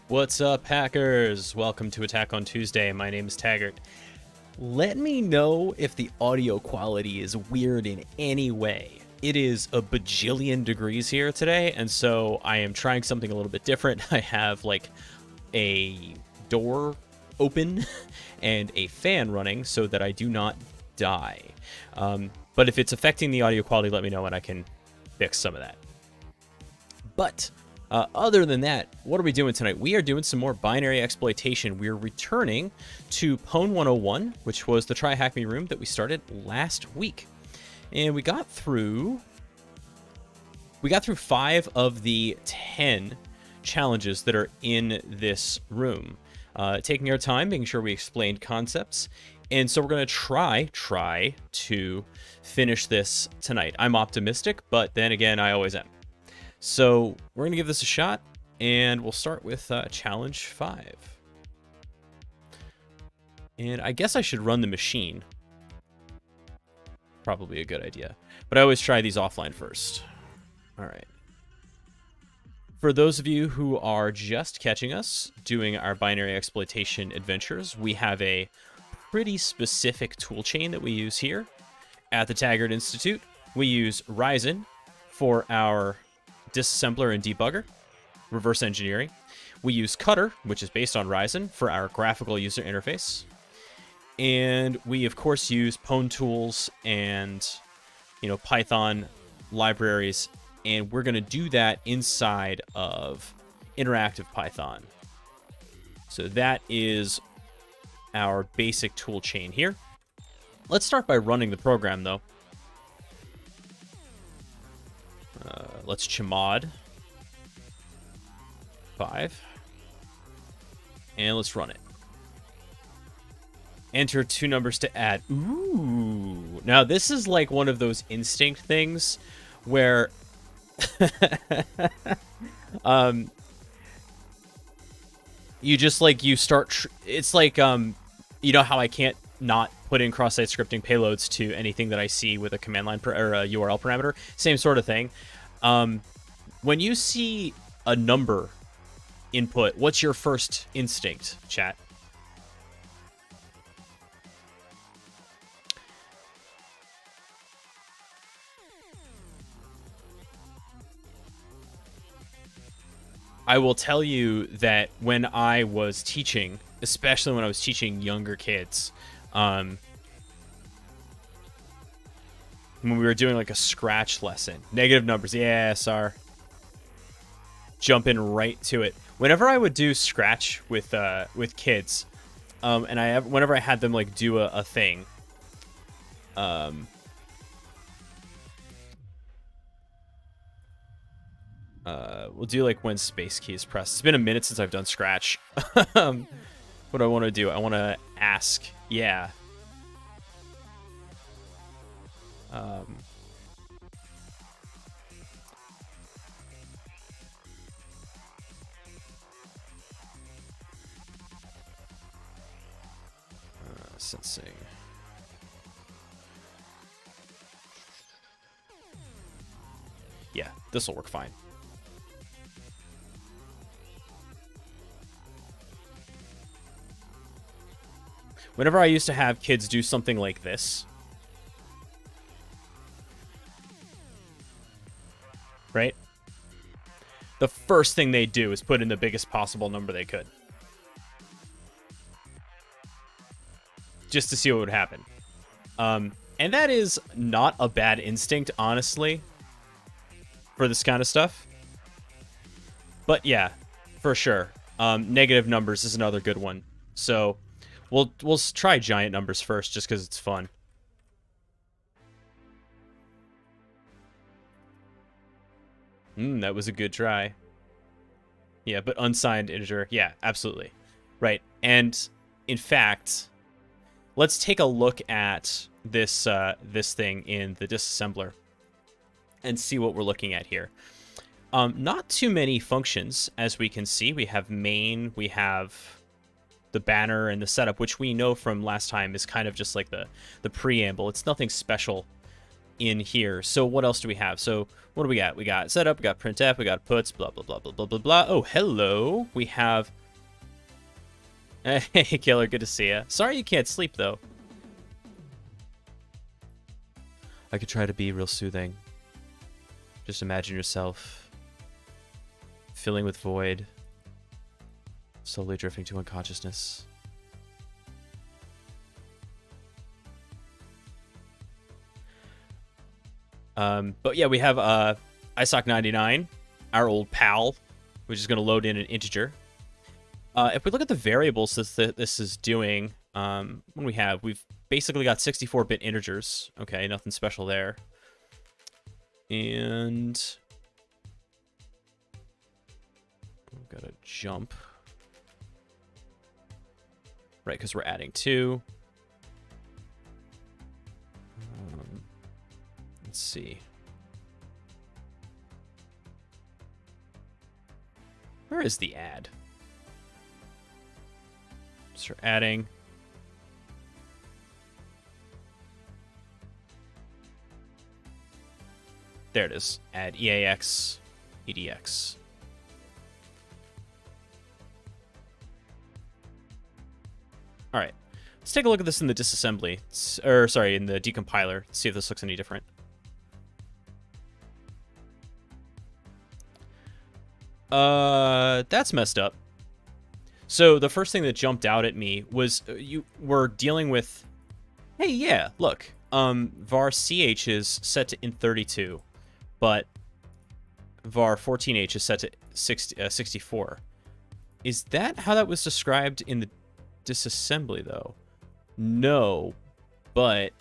What's up, hackers? Welcome to Attack on Tuesday. My name is Taggart. Let me know if the audio quality is weird in any way. It is a bajillion degrees here today, and so I am trying something a little bit different. I have like a door open and a fan running so that I do not die. But if it's affecting the audio quality, let me know and I can fix some of that. But other than that, what are we doing tonight? We are doing some more binary exploitation. We're returning to Pwn101, which was the TryHackMe room that we started last week. And we got through 5 of the 10 challenges that are in this room. Taking our time, making sure we explained concepts. And so we're going to try to finish this tonight. I'm optimistic, but then again, I always am. So we're going to give this a shot, and we'll start with challenge 5. And I guess I should run the machine. Probably a good idea. But I always try these offline first. All right. For those of you who are just catching us doing our binary exploitation adventures, we have a pretty specific toolchain that we use here at the Taggart Institute. We use Ryzen for our disassembler and debugger, reverse engineering. We use Cutter, which is based on Ryzen, for our graphical user interface. And we, of course, use Pwn tools and, Python libraries. And we're going to do that inside of interactive Python. So that is our basic tool chain here. Let's start by running the program, though. Let's chmod 5. And let's run it. Enter 2 numbers to add. Ooh. Now, this is like one of those instinct things where... you just you start it's like you know how I can't not put in cross-site scripting payloads to anything that I see with a command line or a URL parameter, same sort of thing. When you see a number input, what's your first instinct, chat? I will tell you that when I was teaching, especially when I was teaching younger kids, when we were doing a Scratch lesson, negative numbers, yeah, sorry. Jumping right to it. Whenever I would do Scratch with kids, and whenever I had them do a thing, we'll do when space key is pressed. It's been a minute since I've done Scratch. What do I want to do? I want to ask. Yeah. Sensing. Yeah, this will work fine. Whenever I used to have kids do something like this, right? The first thing they do is put in the biggest possible number they could. Just to see what would happen. And that is not a bad instinct, honestly, for this kind of stuff. But yeah, for sure. Negative numbers is another good one. So we'll try giant numbers first, just because it's fun. That was a good try. Yeah, but unsigned integer. Yeah, absolutely. Right. And in fact, let's take a look at this this thing in the disassembler and see what we're looking at here. Not too many functions, as we can see. We have main, we have the banner and the setup, which we know from last time is kind of just like the preamble. It's nothing special in here. So what else do we have? So what do we got? We got setup, we got printf, we got puts, blah, blah, blah, blah, blah, blah, blah. Oh, hello. We have... Hey, Killer, good to see you. Sorry you can't sleep, though. I could try to be real soothing. Just imagine yourself filling with void, slowly drifting to unconsciousness. But yeah, we have ISOC99, our old pal, which is going to load in an integer. If we look at the variables this is doing, what do we have? We've basically got 64-bit integers. Okay, nothing special there. And we've got a jump. Right, because we're adding 2. Let's see. Where is the add? Start adding. There it is. Add EAX, EDX. All right. Let's take a look at this in the disassembly, or sorry, in the decompiler. See if this looks any different. That's messed up. So the first thing that jumped out at me was you were dealing with, hey, yeah, look, var ch is set to int32, but var 14h is set to 64. Is that how that was described in the disassembly, though? No, but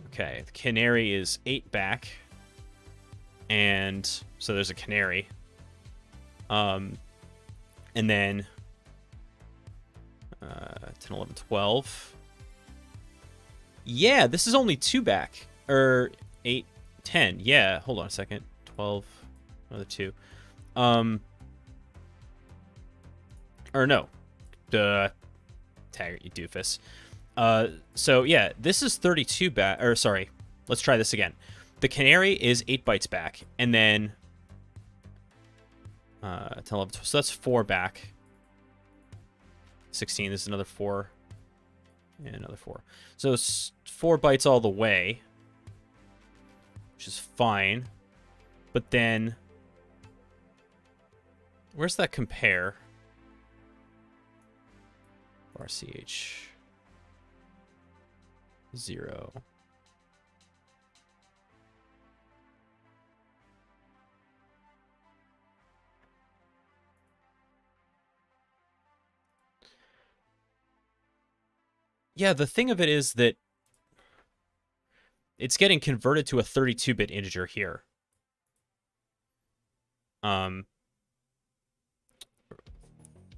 okay, the canary is 8 back, and so there's a canary. And then 10, 11, 12. Yeah, this is only 2 back, or 8, 10. Yeah, hold on a second. 12, another 2. Or no. Duh. Taggart, you doofus. So yeah, this is 32 back, or sorry, let's try this again. The canary is 8 bytes back, and then 10, 11, 12, so that's 4 back. 16, this is another 4, and another 4. So it's 4 bytes all the way, which is fine. But then, where's that compare? RCH 0. Yeah, the thing of it is that it's getting converted to a 32-bit integer here.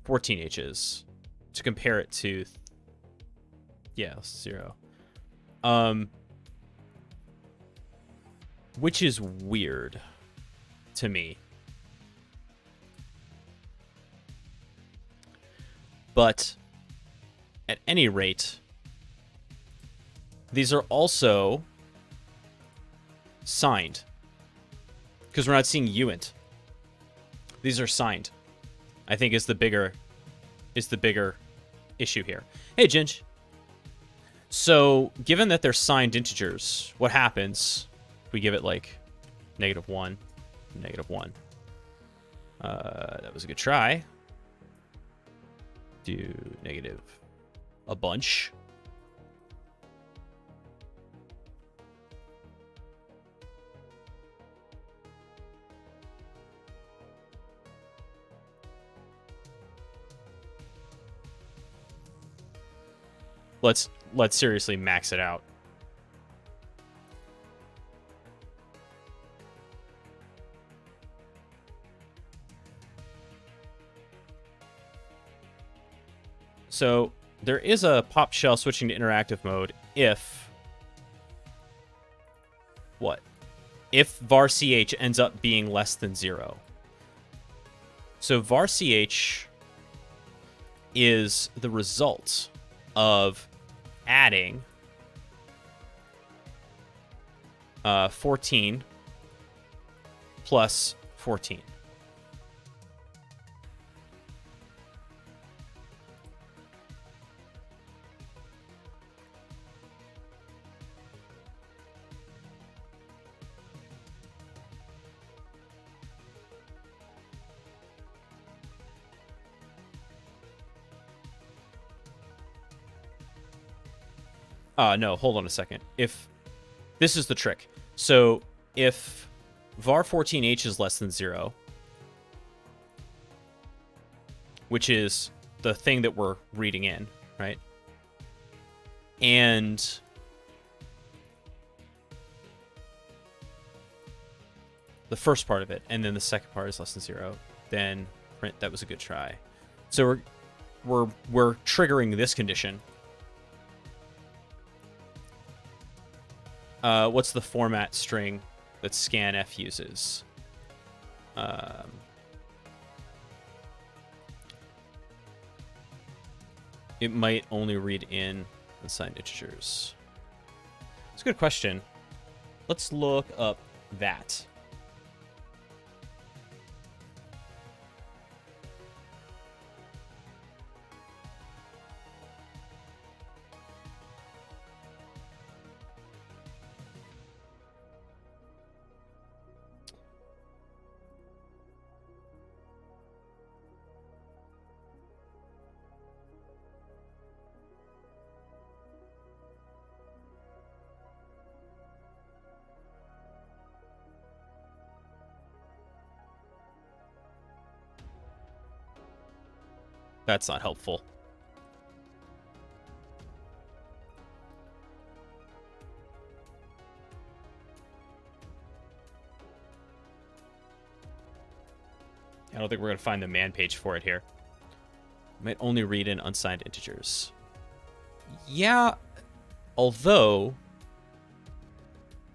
14H's to compare it to, yeah, 0. Which is weird to me. But at any rate, these are also signed, because we're not seeing uint. These are signed, I think, is the bigger issue here. Hey, Ginge. So, given that they're signed integers, what happens if we give it like -1, -1? That was a good try. Do negative a bunch. Let's seriously max it out. So there is a pop shell switching to interactive mode if what? If var ch ends up being less than 0. So var ch is the result of adding 14 plus 14. No, hold on a second. If this is the trick. So if var 14h is less than 0, which is the thing that we're reading in, right? And the first part of it, and then the second part is less than 0, then print that was a good try. So we're triggering this condition. What's the format string that scanf uses? it might only read in unsigned integers. It's a good question. Let's look up that. That's not helpful. I don't think we're going to find the man page for it here. Might only read in unsigned integers. Yeah, although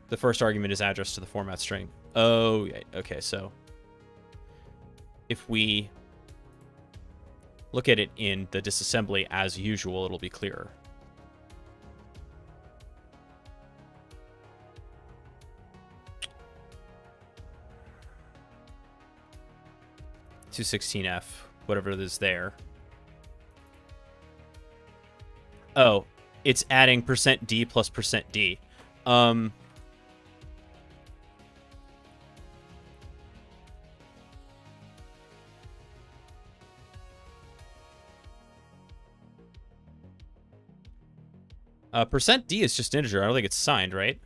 the first argument is address to the format string. Oh, yeah, okay, so if we look at it in the disassembly as usual, it'll be clearer. .216F, whatever it is there. Oh, it's adding %d plus %d. %d is just integer. I don't think it's signed, right?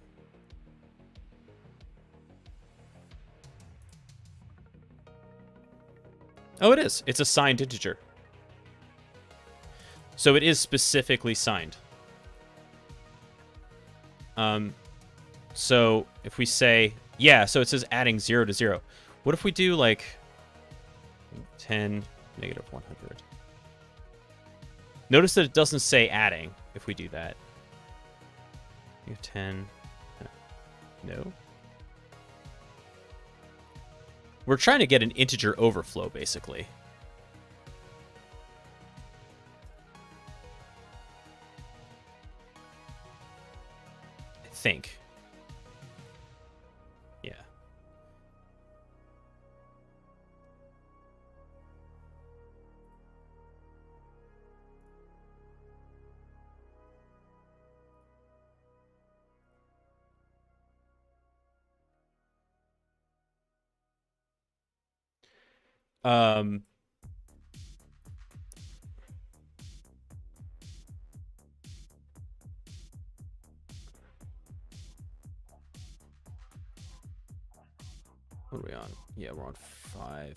Oh, it is. It's a signed integer. So it is specifically signed. So if we say, yeah, so it says adding 0 to 0. What if we do like 10, negative 100? Notice that it doesn't say adding if we do that. 10, no. We're trying to get an integer overflow, basically. I think. Yeah. What are we on? Yeah, we're on 5.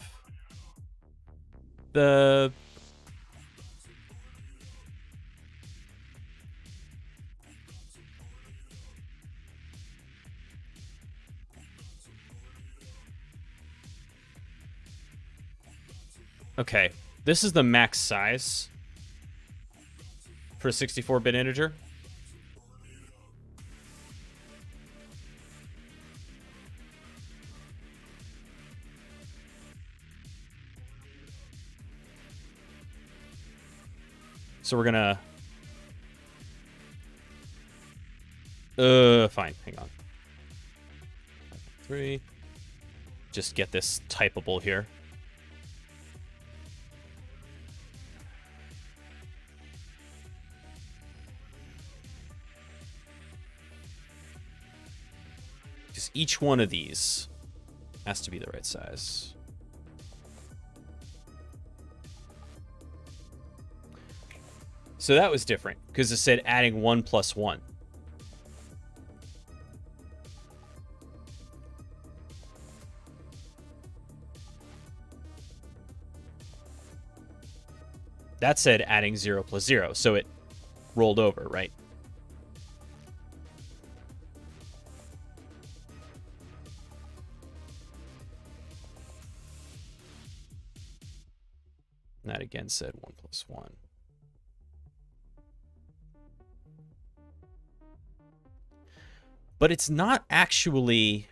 Okay, this is the max size for a 64-bit integer. So we're gonna... fine, hang on. 3. Just get this typable here. Because each one of these has to be the right size. So that was different, because it said adding 1 plus 1. That said adding 0 plus 0, so it rolled over, right? That again said 1 plus 1. But it's not actually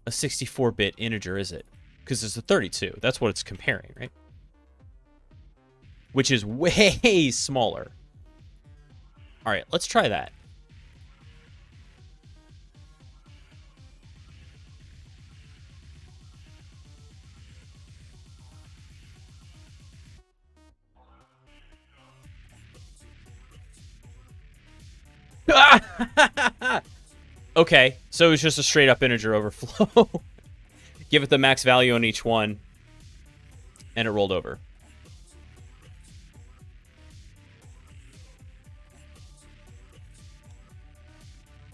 a 64-bit integer, is it? Because it's a 32. That's what it's comparing, right? Which is way smaller. All right, let's try that. Okay, so it's just a straight up integer overflow. Give it the max value on each one, and it rolled over.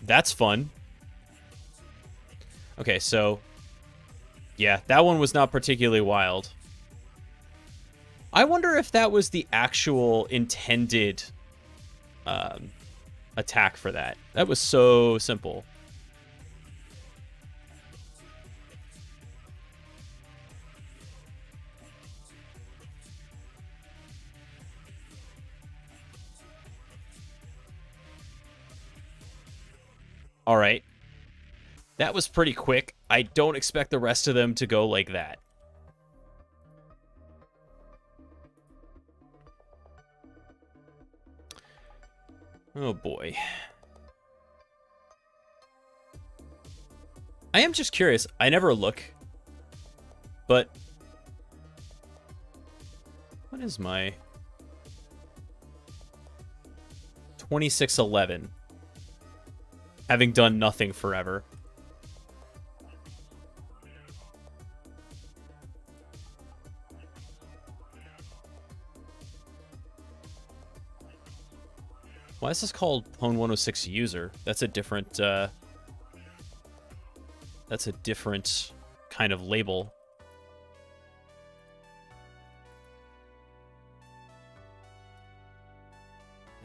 That's fun. Okay, so yeah, that one was not particularly wild. I wonder if that was the actual intended attack for that. That was so simple. All right. That was pretty quick. I don't expect the rest of them to go like that. Oh boy. I am just curious. I never look. But what is my 2611? Having done nothing forever. Why is this called Pwn101 user? That's a different kind of label.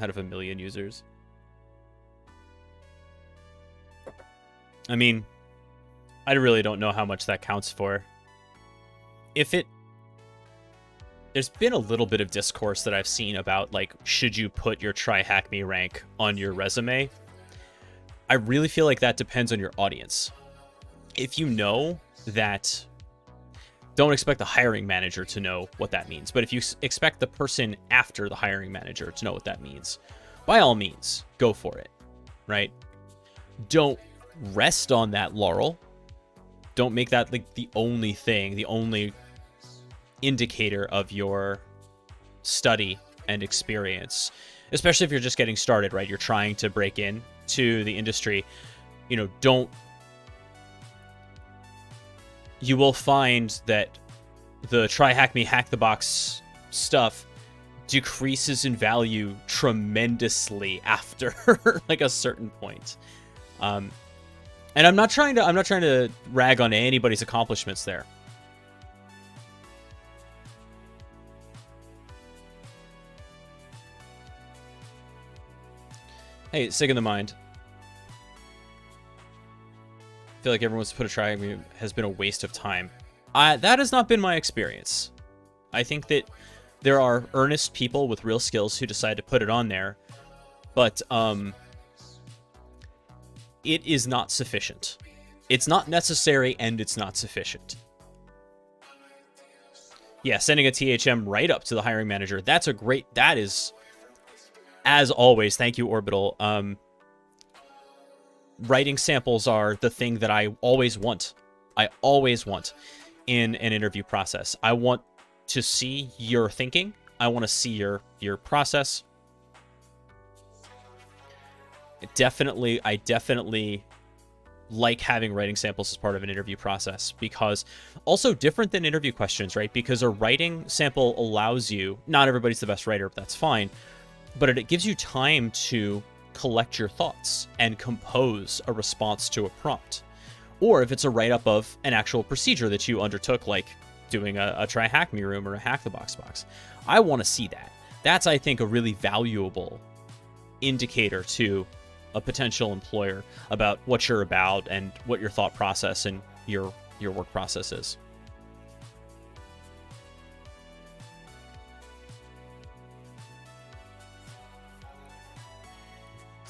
Out of 1 million users. I mean, I really don't know how much that counts for. There's been a little bit of discourse that I've seen about, like, should you put your TryHackMe rank on your resume? I really feel like that depends on your audience. If you know that, don't expect the hiring manager to know what that means. But if you expect the person after the hiring manager to know what that means, by all means, go for it, right? Don't rest on that laurel. Don't make that like the only thing, the only indicator of your study and experience, especially if you're just getting started, right? You're trying to break in to the industry. You know, you will find that the TryHackMe hack the box stuff decreases in value tremendously after like a certain point. And I'm not trying to rag on anybody's accomplishments there. Hey, sick in the mind. I feel like everyone's put a TryHackMe has been a waste of time. That has not been my experience. I think that there are earnest people with real skills who decide to put it on there, but it is not sufficient. It's not necessary, and it's not sufficient. Yeah, sending a THM right up to the hiring manager. That is, as always, thank you, Orbital. Writing samples are the thing that I always want. I always want in an interview process. I want to see your thinking. I want to see your process. I definitely like having writing samples as part of an interview process, because also different than interview questions, right? Because a writing sample allows you, not everybody's the best writer, but that's fine, but it gives you time to collect your thoughts and compose a response to a prompt. Or if it's a write-up of an actual procedure that you undertook, like doing a TryHackMe room or a Hack the Box box, I want to see that. That's, I think, a really valuable indicator to a potential employer about what you're about and what your thought process and your work process is.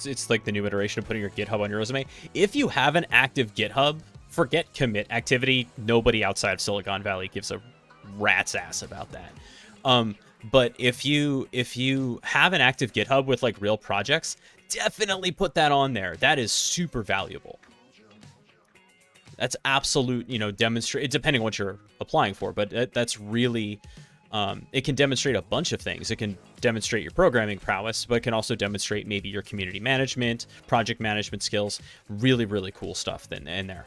It's like the new iteration of putting your GitHub on your resume. If you have an active GitHub, forget commit activity. Nobody outside of Silicon Valley gives a rat's ass about that. But if you have an active GitHub with like real projects, definitely put that on there. That is super valuable. That's absolute, demonstrate, depending on what you're applying for, but that's really, it can demonstrate a bunch of things. It can demonstrate your programming prowess, but it can also demonstrate maybe your community management, project management skills. Really, really cool stuff in there.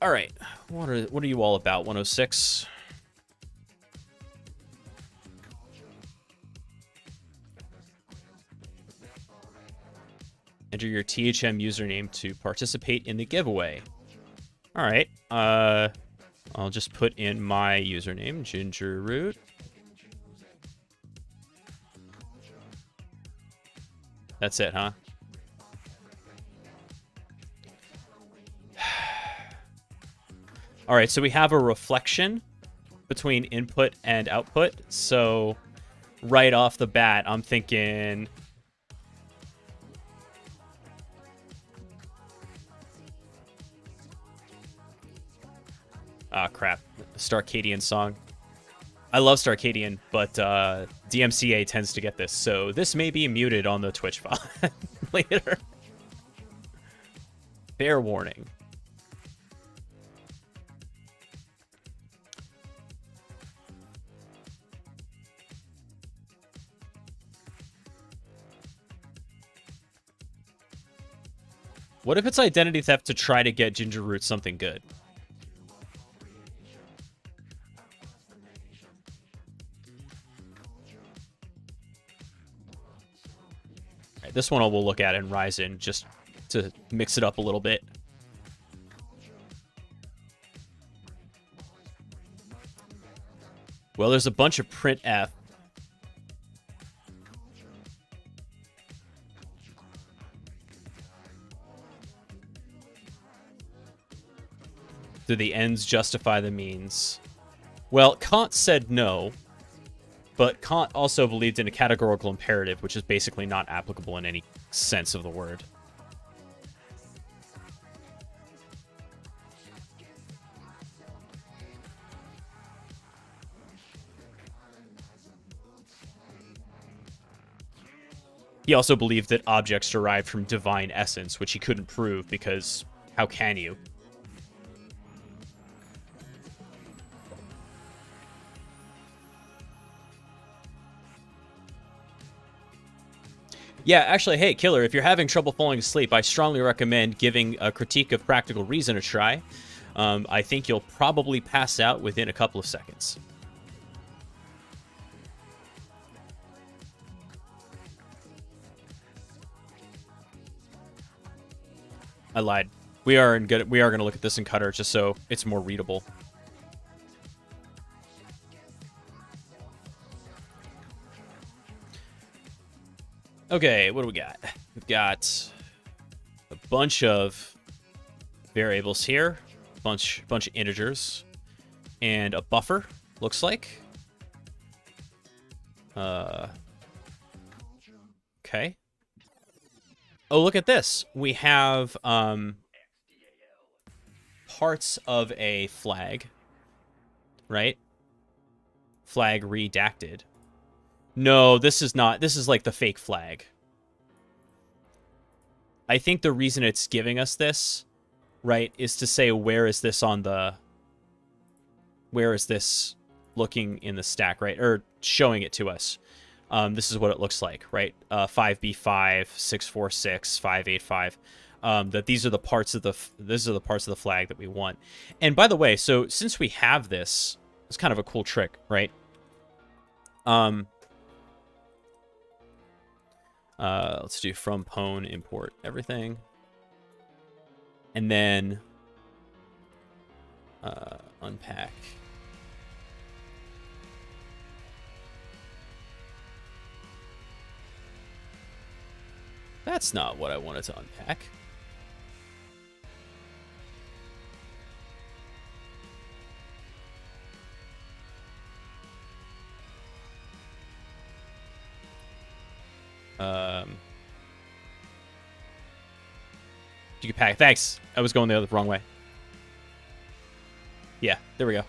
All right, what are you all about, 106? Enter your THM username to participate in the giveaway. All right, I'll just put in my username, gingerroot. That's it, huh? All right, so we have a reflection between input and output. So right off the bat, I'm thinking... Ah, crap. Starcadian song. I love Starcadian, but DMCA tends to get this, so this may be muted on the Twitch file later. Fair warning. What if it's identity theft to try to get Gingerroot something good? This one we'll look at in Ryzen just to mix it up a little bit. Well, there's a bunch of printf. Do the ends justify the means? Well, Kant said no. But Kant also believed in a categorical imperative, which is basically not applicable in any sense of the word. He also believed that objects derived from divine essence, which he couldn't prove because how can you? Yeah, actually, hey, Killer, if you're having trouble falling asleep, I strongly recommend giving a critique of Practical Reason a try. I think you'll probably pass out within a couple of seconds. I lied. We are going to look at this in Cutter just so it's more readable. Okay, what do we got? We've got a bunch of variables here, bunch of integers, and a buffer, looks like. Okay. Oh, look at this. We have parts of a flag, right? Flag redacted. No, this is not. This is like the fake flag. I think the reason it's giving us this, right, is to say where is this on the... Where is this looking in the stack, right? Or showing it to us. This is what it looks like, right? 5B5, 646, 585. That these are the parts of the flag that we want. And by the way, so since we have this, it's kind of a cool trick, right? Let's do from pwn import everything, and then unpack. That's not what I wanted to unpack. You can pack. Thanks. I was going the wrong way. Yeah, there we go.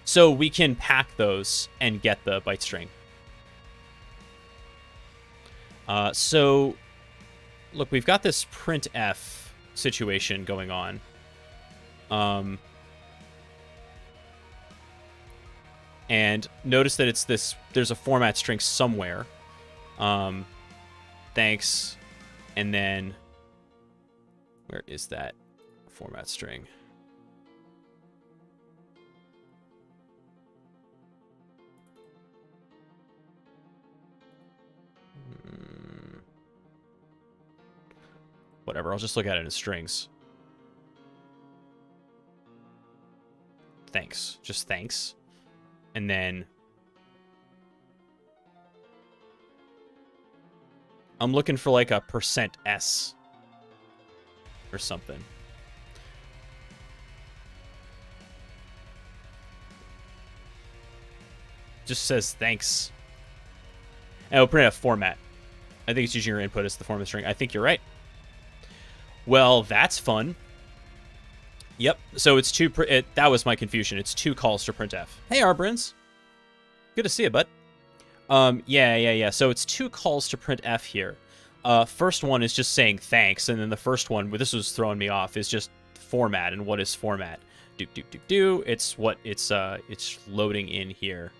So we can pack those and get the byte string. So, look, we've got this printf situation going on. And notice that it's this, there's a format string somewhere. Thanks. And then, where is that format string? Whatever, I'll just look at it as strings. Thanks, just thanks. And then I'm looking for like a %s or something. Just says thanks. And it'll print a format. I think it's using your input as the format string. I think you're right. Well, that's fun. Yep. So it's two. That was my confusion. It's 2 calls to printf. Hey, Arbrins. Good to see you, bud. Yeah. So it's 2 calls to printf here. First one is just saying thanks, and then the first one, this was throwing me off, is just format. And what is format? Do. It's what it's loading in here.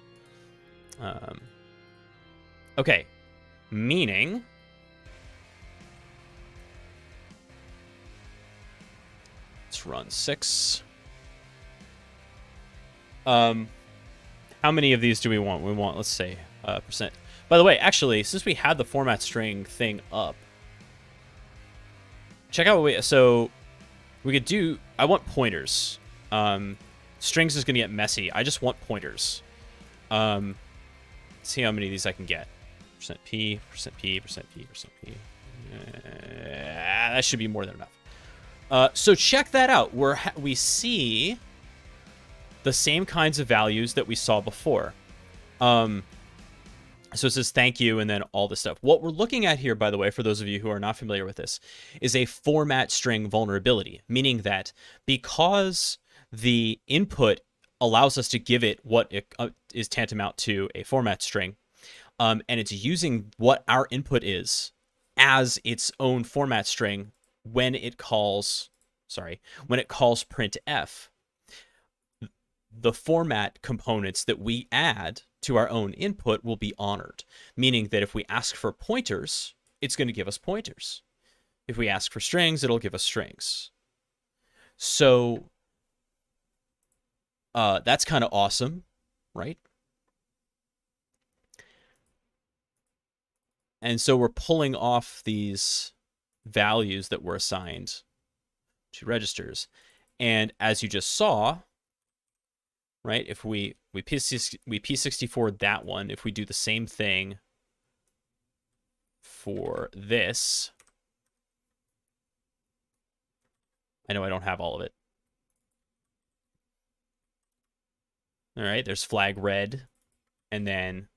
Okay. Meaning, let's run 6. How many of these do we want? We want, let's say, %. By the way, actually, since we had the format string thing up, check out what so we could do, I want pointers. Strings is going to get messy. I just want pointers. Let's see how many of these I can get. %p, %p, %p, %p. That should be more than enough. So check that out. We see the same kinds of values that we saw before. So it says thank you and then all this stuff. What we're looking at here, by the way, for those of you who are not familiar with this, is a format string vulnerability, meaning that because the input allows us to give it what it is tantamount to a format string, and it's using what our input is as its own format string when it calls printf, the format components that we add to our own input will be honored, meaning that if we ask for pointers, it's going to give us pointers. If we ask for strings, it'll give us strings. So that's kind of awesome, right? And so we're pulling off these values that were assigned to registers. And as you just saw, right, if we P64 that one, if we do the same thing for this, I know I don't have all of it. All right, there's flag red, and then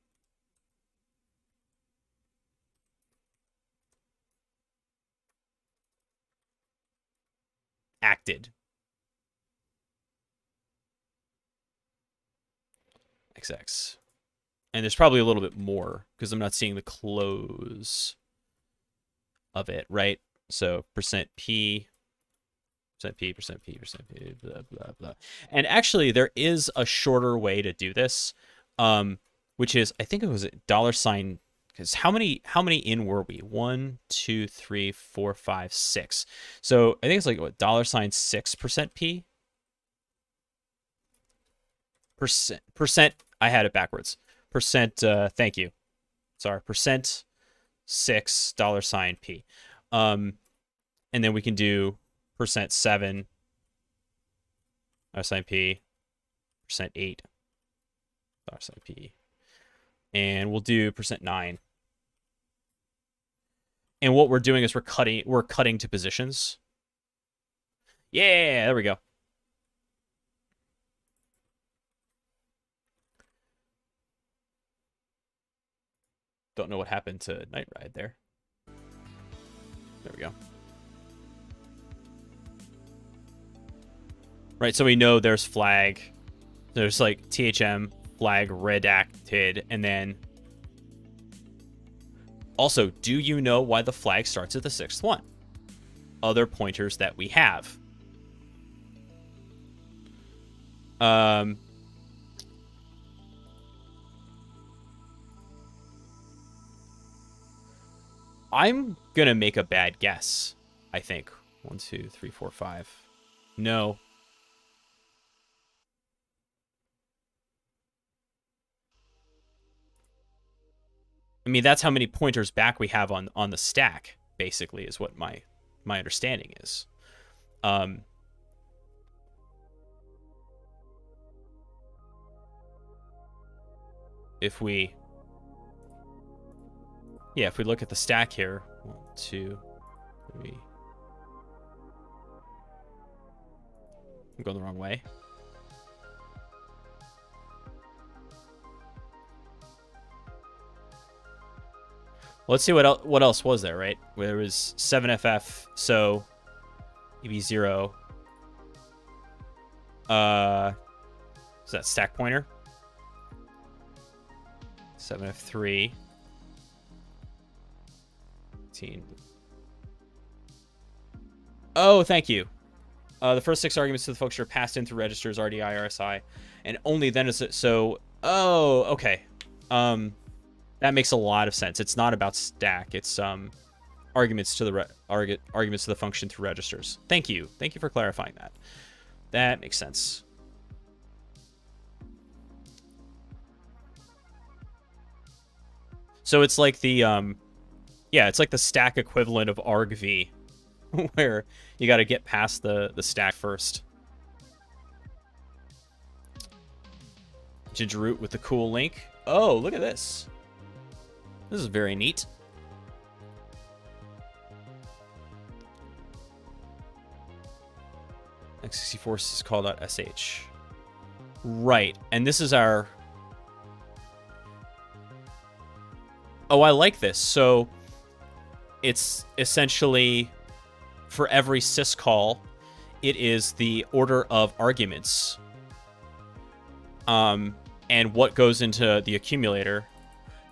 acted. XX. And there's probably a little bit more because I'm not seeing the close of it, right? So %p, %p, %p, %p, blah, blah, blah. And actually, there is a shorter way to do this, which is, I think it was $, because how many in were we? 1, 2, 3, 4, 5, 6. So I think it's like what, $6% percent. I had it backwards. Thank you. Sorry, %6 $p. And then we can do %7 $p, %8 $p, and we'll do %9. And what we're doing is we're cutting to positions. Yeah, there we go. Don't know what happened to Night Ride there. There we go. Right, so we know there's flag There's like THM flag redacted, and then also, do you know why the flag starts at the 6th one? Other pointers that we have. I'm gonna make a bad guess, I think. 1, 2, 3, 4, 5. No. I mean, that's how many pointers back we have on the stack, basically, is what my understanding is. If we look at the stack here, 1, 2, 3. I'm going the wrong way. Let's see what else was there, right? There was 7FF, so EB0. Is that stack pointer? 7F3. 18. Oh, thank you. The first 6 arguments to the function are passed in through registers RDI, RSI, and only then is it so. Oh, okay. That makes a lot of sense. It's not about stack. It's arguments to the arguments to the function through registers. Thank you. Thank you for clarifying that. That makes sense. So it's like the it's like the stack equivalent of argv, where you got to get past the stack first. Ginger root with the cool link. Oh, look at this. This is very neat. x64 syscall.sh. Right, and this is our... Oh, I like this. So it's essentially for every syscall, it is the order of arguments. And what goes into the accumulator.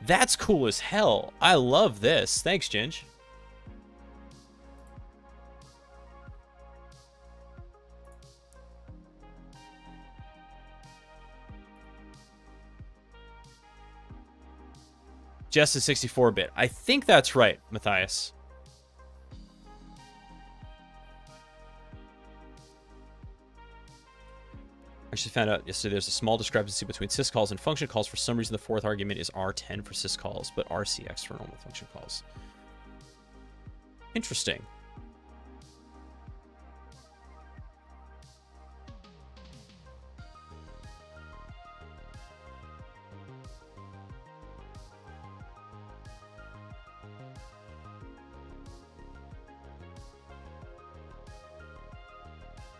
That's cool as hell. I love this. Thanks, Ginge. Just a 64-bit. I think that's right, Matthias. I just found out yesterday there's a small discrepancy between syscalls and function calls. For some reason, the 4th argument is R10 for syscalls, but RCX for normal function calls. Interesting.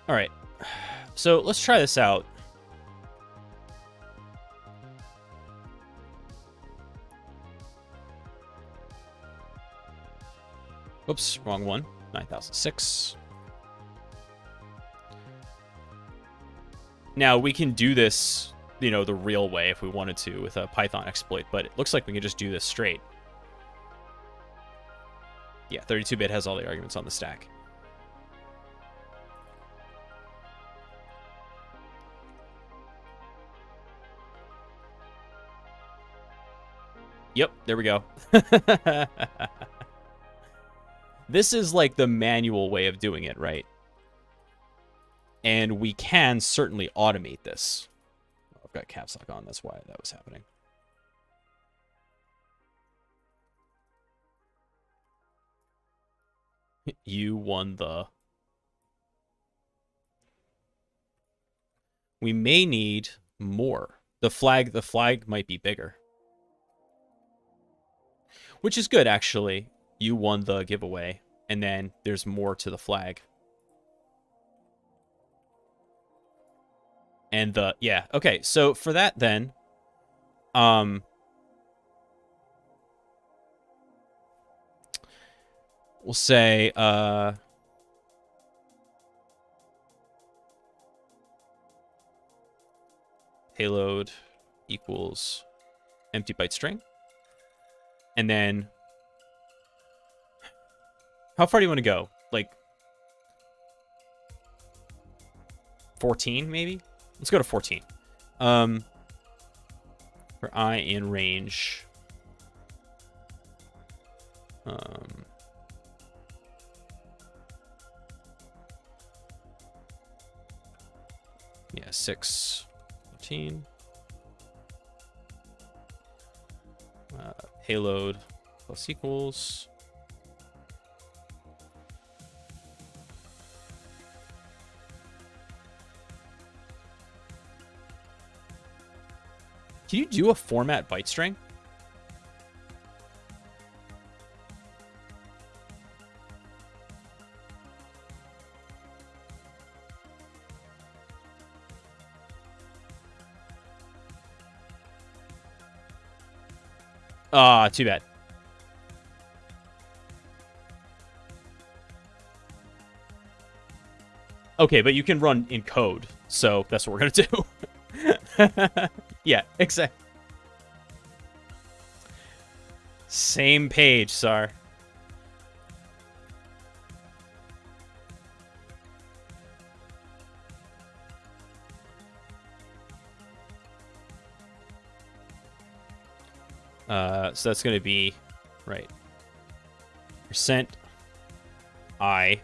All right. So let's try this out. Oops, wrong one. 9006. Now we can do this, the real way if we wanted to with a Python exploit, but it looks like we can just do this straight. Yeah, 32-bit has all the arguments on the stack. Yep, there we go. This is like the manual way of doing it, right? And we can certainly automate this. I've got caps lock on, that's why that was happening. You won the... We may need more. The flag might be bigger. Which is good, actually. You won the giveaway, and then there's more to the flag. And yeah, okay, so for that then, we'll say, payload equals empty byte string. And then how far do you want to go? Like 14 maybe? Let's go to 14. For I in range. Yeah, 6, 14. Payload plus equals. Can you do a format byte string? Ah, too bad. Okay, but you can run in code, so that's what we're gonna do. Yeah, exactly. Same page, Sar. So that's going to be, right, % I,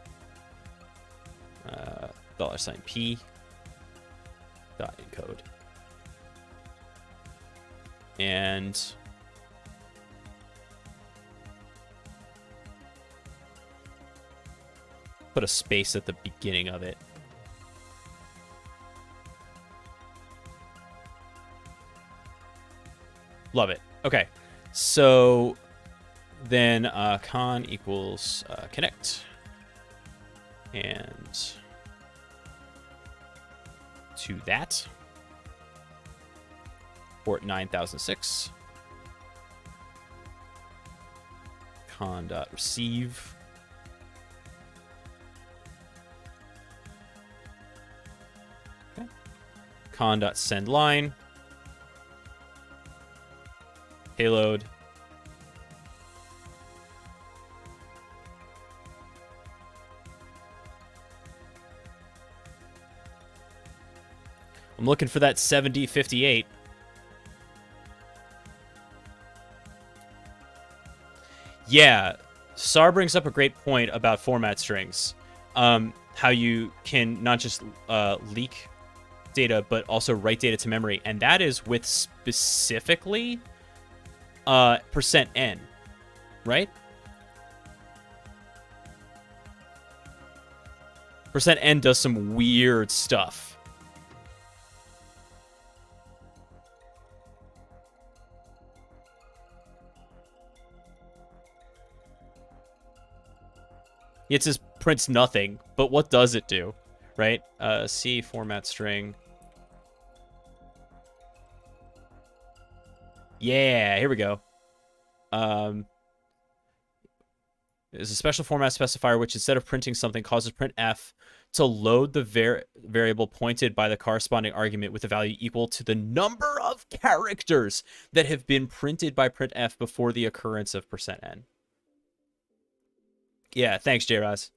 $P, dot encode. And put a space at the beginning of it. Love it. Okay. So then con equals connect. And to that. Port 9006. Con.receive. Okay. Con.send line. Payload. I'm looking for that 7058. Yeah, Sar brings up a great point about format strings. How you can not just leak data, but also write data to memory. And that is with specifically %n, right? %n does some weird stuff. It just prints nothing, but what does it do, right? C format string. Yeah, here we go. There's a special format specifier which, instead of printing something, causes printf to load the variable pointed by the corresponding argument with a value equal to the number of characters that have been printed by printf before the occurrence of %n. Yeah, thanks, J-Raz.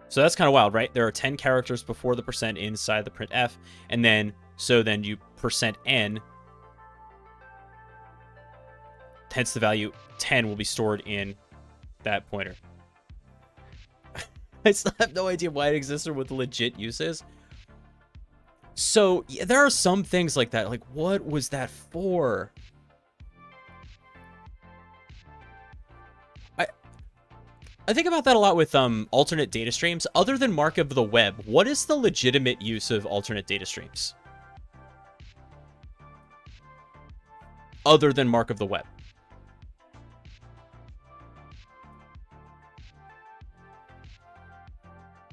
So that's kind of wild, right? There are 10 characters before the % inside the printf, and then you %n, hence the value 10 will be stored in that pointer. I still have no idea why it exists or what the legit use is. So yeah, there are some things like that. Like, what was that for? I think about that a lot with alternate data streams. Other than mark of the web, what is the legitimate use of alternate data streams? Other than mark of the web.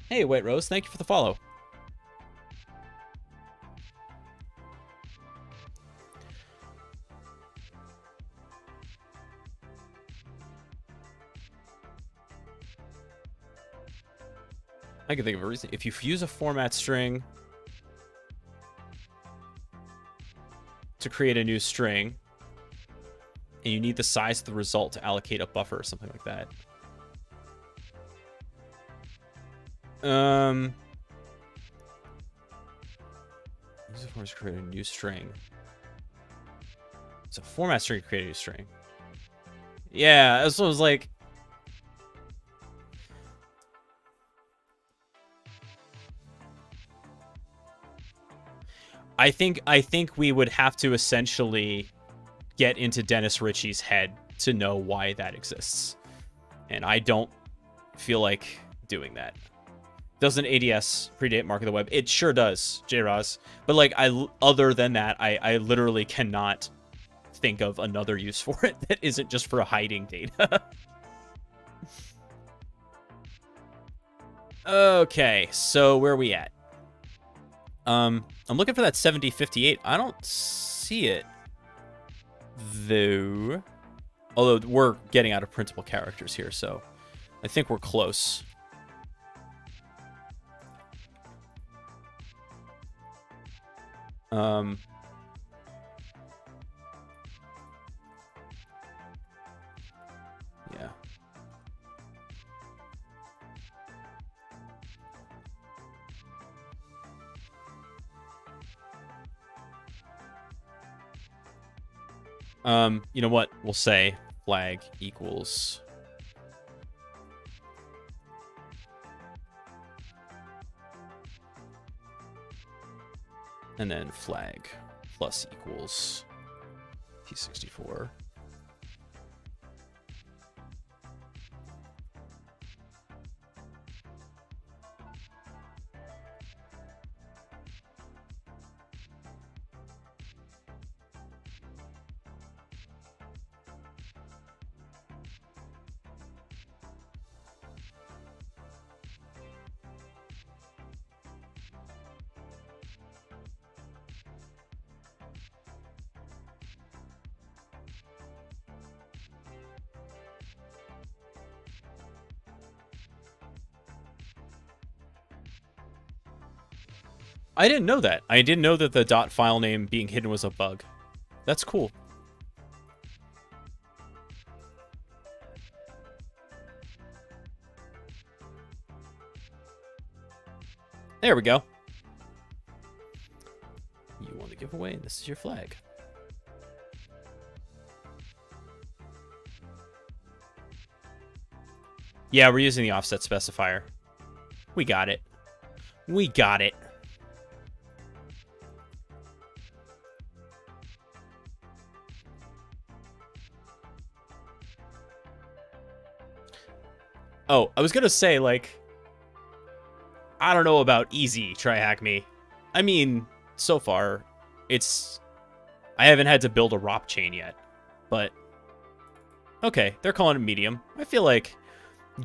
Hey, White Rose, thank you for the follow. I can think of a reason. If you use a format string to create a new string, and you need the size of the result to allocate a buffer or something like that. Use a format to create a new string. It's a format string to create a new string. Yeah, this one was like... I think we would have to essentially get into Dennis Ritchie's head to know why that exists. And I don't feel like doing that. Doesn't ADS predate Mark of the Web? It sure does, J-Roz. But like, other than that, I literally cannot think of another use for it that isn't just for hiding data. Okay, so where are we at? I'm looking for that 7058. I don't see it, though. Although we're getting out of printable characters here, so I think we're close. Yeah. You know what? We'll say flag equals and then flag plus equals P64. I didn't know that. I didn't know that the dot file name being hidden was a bug. That's cool. There we go. You want to give away, and this is your flag. Yeah, we're using the offset specifier. We got it. We got it. Oh, I was gonna say, like, I don't know about easy TryHackMe. I mean, so far, I haven't had to build a ROP chain yet, but okay, they're calling it medium. I feel like,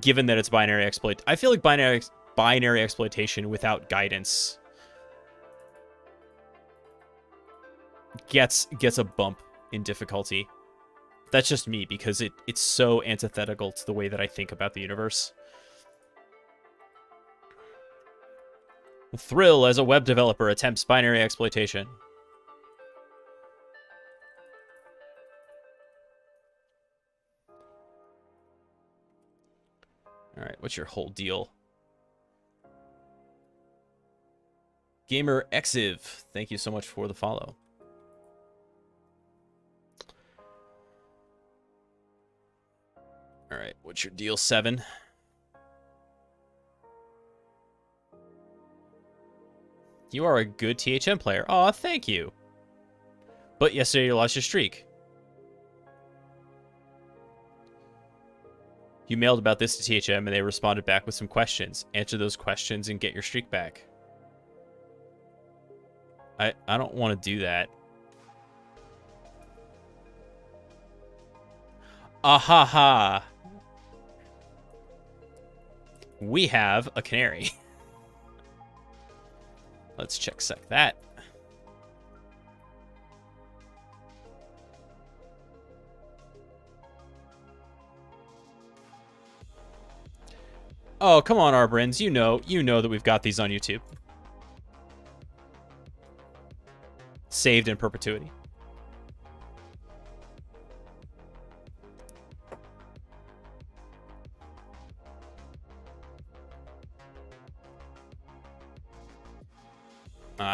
given that it's binary exploit, I feel like binary exploitation without guidance gets a bump in difficulty. That's just me, because it's so antithetical to the way that I think about the universe. Thrill as a web developer attempts binary exploitation. All right, what's your whole deal? Gamer Exiv, thank you so much for the follow. All right, what's your deal, 7? You are a good THM player. Aw, thank you. But yesterday you lost your streak. You mailed about this to THM and they responded back with some questions. Answer those questions and get your streak back. I don't want to do that. Ahaha. We have a canary. Let's check sec that. Oh, come on, Arbrins. You know that we've got these on YouTube. Saved in perpetuity.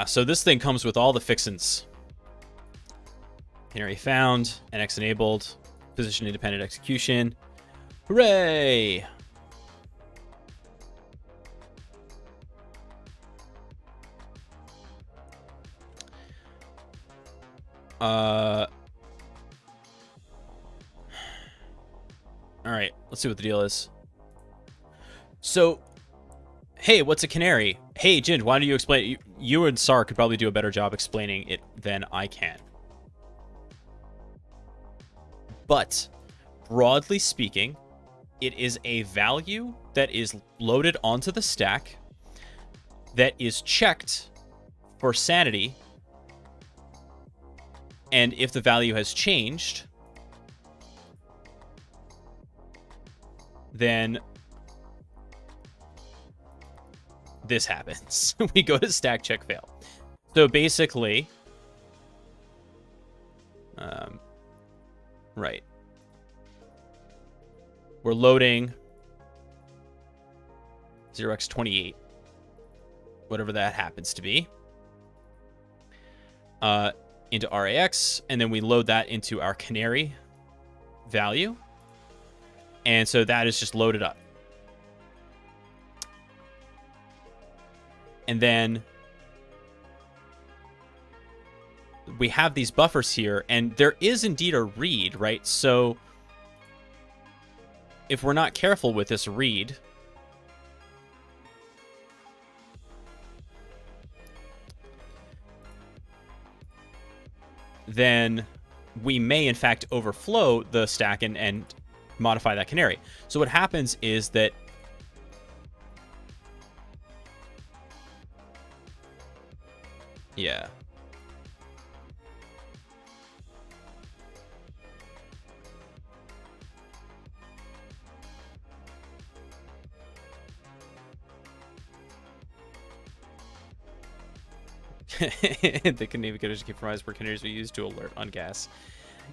So this thing comes with all the fixins. Canary found, NX enabled, position independent execution. Hooray! All right, let's see what the deal is. So, hey, what's a canary? Hey, Jin, why don't you explain? You and Sar could probably do a better job explaining it than I can. But, broadly speaking, it is a value that is loaded onto the stack that is checked for sanity. And if the value has changed, then this happens. We go to stack check fail. So basically, right. We're loading 0x28, whatever that happens to be, into RAX, and then we load that into our canary value. And so that is just loaded up. And then we have these buffers here, and there is indeed a read, right? So if we're not careful with this read, then we may in fact overflow the stack and modify that canary. So what happens is that yeah. The Canadian canaries keep compromised where canaries were used to alert on gas.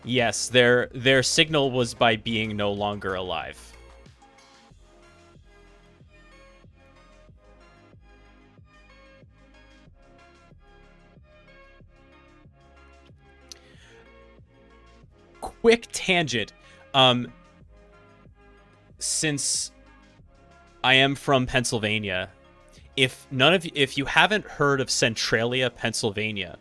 Yes, their signal was by being no longer alive. Quick tangent. Since I am from Pennsylvania, if you haven't heard of Centralia, Pennsylvania,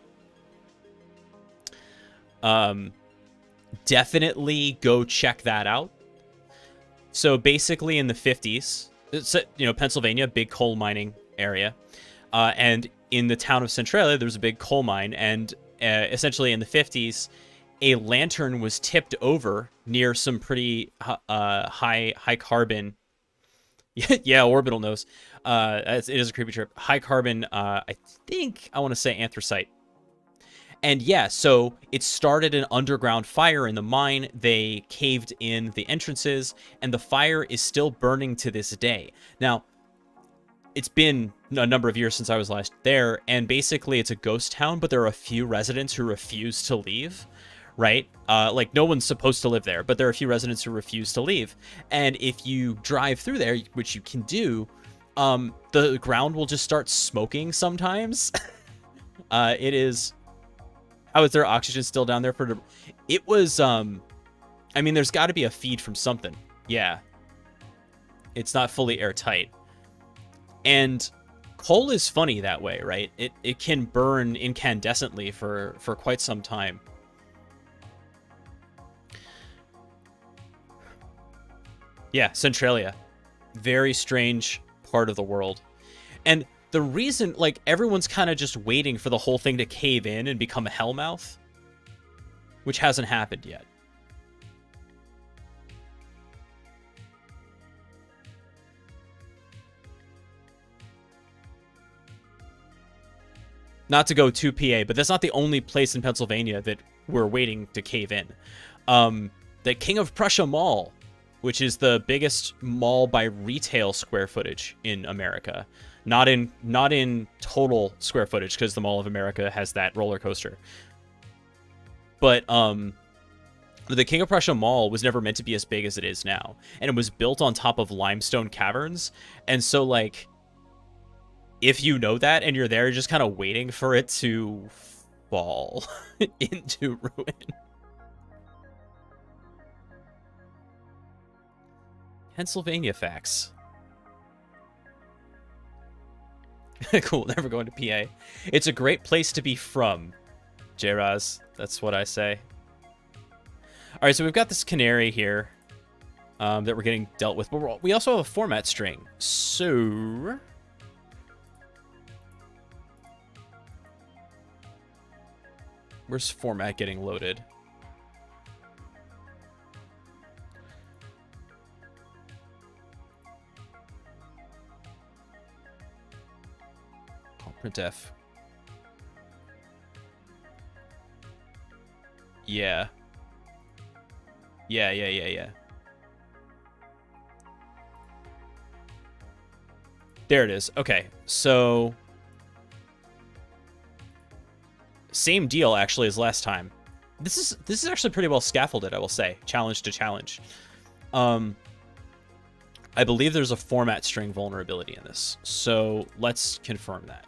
definitely go check that out. So basically in the 50s, Pennsylvania, big coal mining area, and in the town of Centralia, there was a big coal mine, and essentially in the 50s, a lantern was tipped over near some pretty high carbon. Yeah, Orbital knows. It is a creepy trip. High carbon, I want to say anthracite. And yeah, so it started an underground fire in the mine. They caved in the entrances, and the fire is still burning to this day. Now, it's been a number of years since I was last there, and basically it's a ghost town, but there are a few residents who refuse to leave, right? Like, no one's supposed to live there, but there are a few residents who refuse to leave. And if you drive through there, which you can do, the ground will just start smoking sometimes. It is... Oh, is there oxygen still down there for... It was, I mean, there's got to be a feed from something. Yeah. It's not fully airtight. And coal is funny that way, right? It can burn incandescently for quite some time. Yeah, Centralia. Very strange part of the world. And the reason, like, everyone's kind of just waiting for the whole thing to cave in and become a hellmouth, which hasn't happened yet. Not to go too PA, but that's not the only place in Pennsylvania that we're waiting to cave in. The King of Prussia Mall which is the biggest mall by retail square footage in America. Not in total square footage, because the Mall of America has that roller coaster. But the King of Prussia Mall was never meant to be as big as it is now, and it was built on top of limestone caverns. And so, like, if you know that and you're there, you're just kind of waiting for it to fall into ruin. Pennsylvania facts. Cool, never going to PA. It's a great place to be from, J-Raz. That's what I say. All right, so we've got this canary here that we're getting dealt with. But we also have a format string. So... where's format getting loaded? Printf. Yeah. Yeah. There it is. Okay, so same deal actually as last time. This is actually pretty well scaffolded, I will say. Challenge to challenge. I believe there's a format string vulnerability in this, so let's confirm that.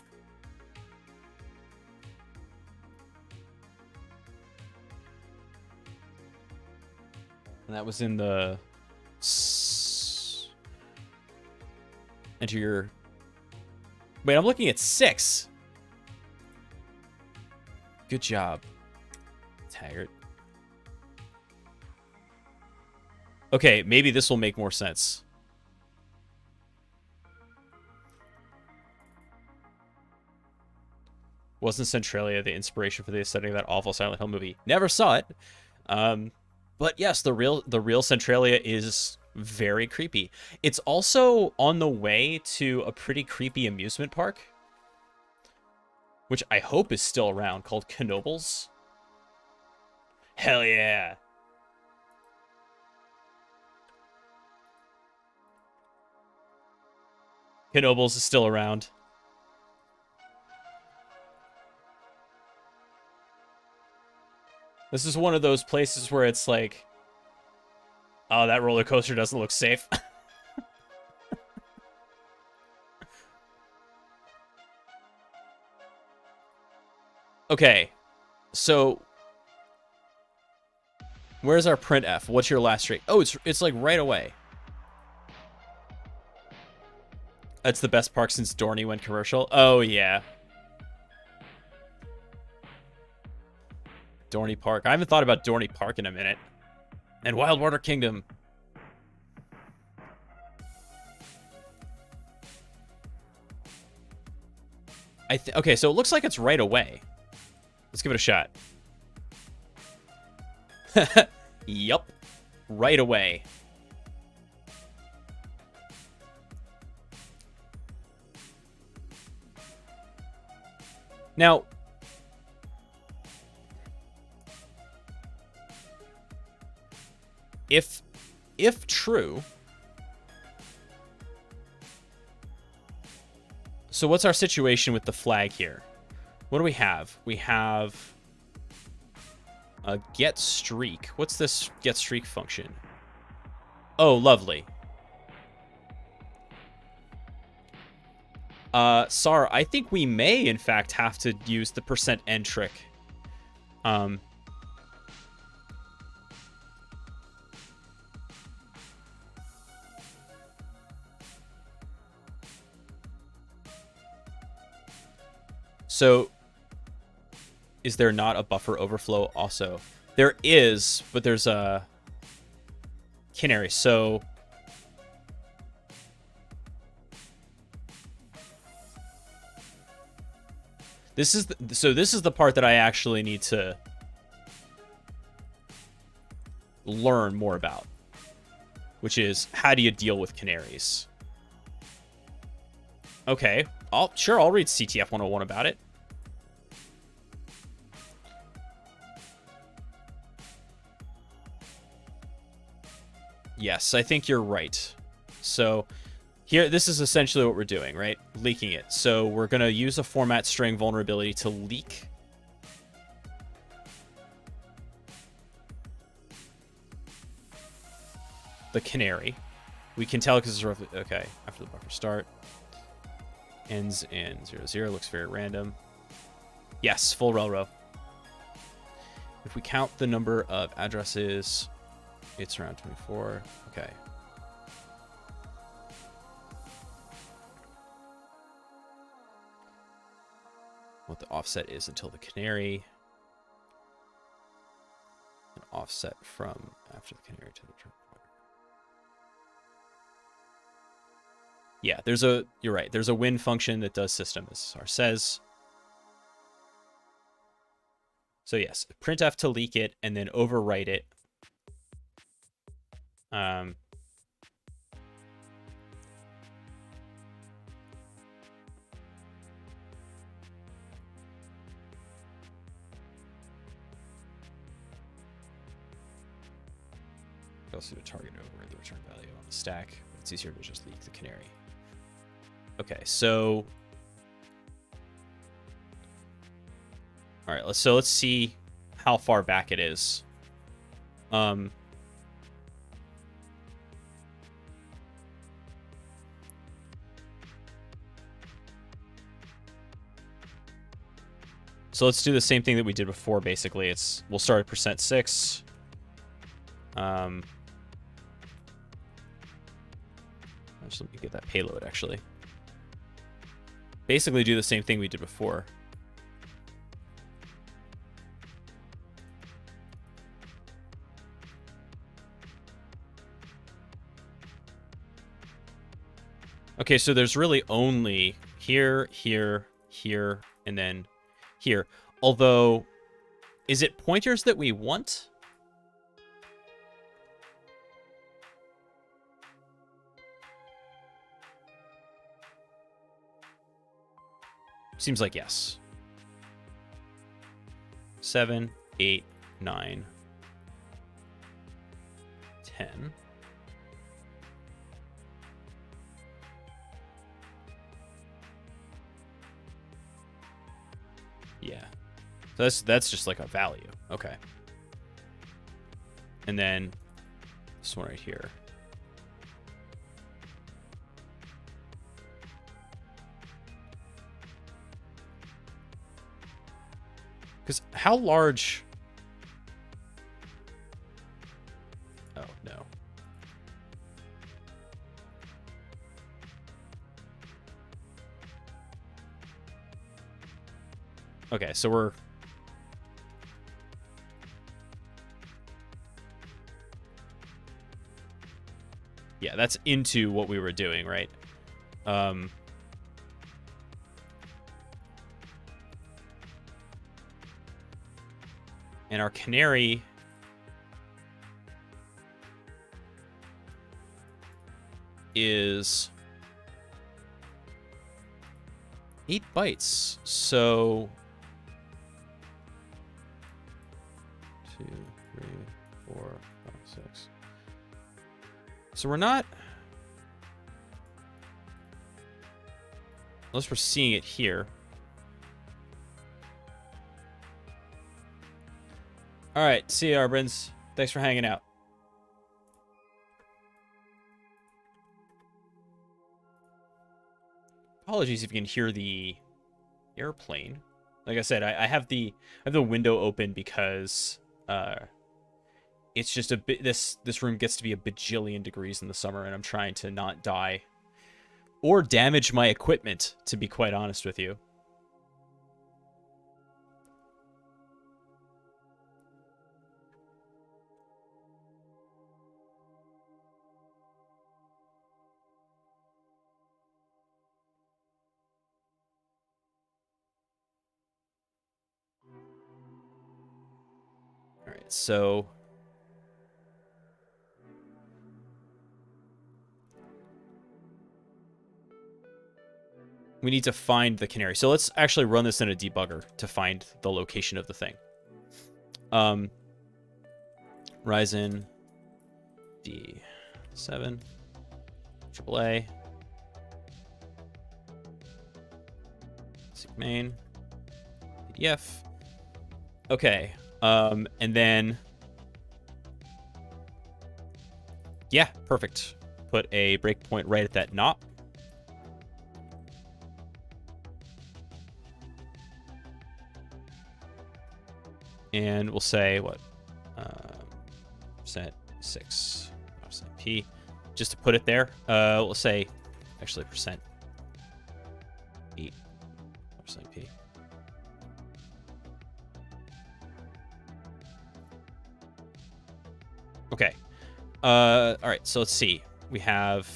And that was in the... enter your... Wait, I'm looking at 6. Good job, Taggart. Okay, maybe this will make more sense. Wasn't Centralia the inspiration for the aesthetic of that awful Silent Hill movie? Never saw it. But yes, the real Centralia is very creepy. It's also on the way to a pretty creepy amusement park, which I hope is still around, called Knoebels. Hell yeah. Knoebels is still around. This is one of those places where it's like, oh, that roller coaster doesn't look safe. Okay, so where's our printf? What's your last streak? Oh, it's like right away. That's the best park since Dorney went commercial. Oh yeah. Dorney Park. I haven't thought about Dorney Park in a minute. And Wild Water Kingdom. Okay, so it looks like it's right away. Let's give it a shot. Yup. Right away. Now, if true, so what's our situation with the flag here? What do we have? We have a get streak. What's this get streak function? Oh, lovely. Sar, I think we may, in fact, have to use the %n trick. So, is there not a buffer overflow also? There is, but there's a canary. So, this is the part that I actually need to learn more about, which is how do you deal with canaries? Okay, I'll read CTF 101 about it. Yes, I think you're right. So here, this is essentially what we're doing, right? Leaking it. So we're going to use a format string vulnerability to leak the canary. We can tell because it's roughly, okay, after the buffer start. Ends in 0, 0, looks very random. Yes, full rel row. If we count the number of addresses, it's around 24. Okay. What the offset is until the canary. An offset from after the canary to the trip. Yeah, you're right. There's a win function that does system, as R says. So yes, printf to leak it and then overwrite it. Also to target over the return value on the stack. It's easier to just leak the canary. Okay, so all right, let's see how far back it is. So let's do the same thing that we did before. Basically, we'll start at %6. Just let me get that payload, actually. Basically do the same thing we did before. Okay, so there's really only here, here, here, and then here. Although, is it pointers that we want? Seems like yes. 7, 8, 9, 10. Yeah. So that's just like a value. Okay. And then this one right here. Because how large... Oh, no. Okay, so we're... Yeah, that's into what we were doing, right? And our canary is 8 bytes. So 2, 3, 4, 5, 6. So we're not, unless we're seeing it here. All right, see you, Arbrins. Thanks for hanging out. Apologies if you can hear the airplane. Like I said, I have the window open because it's just a bit, this room gets to be a bajillion degrees in the summer, and I'm trying to not die or damage my equipment, to be quite honest with you. All right, so we need to find the canary. So let's actually run this in a debugger to find the location of the thing. Ryzen D. 7, AAA, basic main, PDF. Okay, and then, yeah, perfect. Put a breakpoint right at that knot. And we'll say what? Percent 6, percent P, just to put it there. We'll say, actually, percent 8, percent P. Okay. All right. So let's see. We have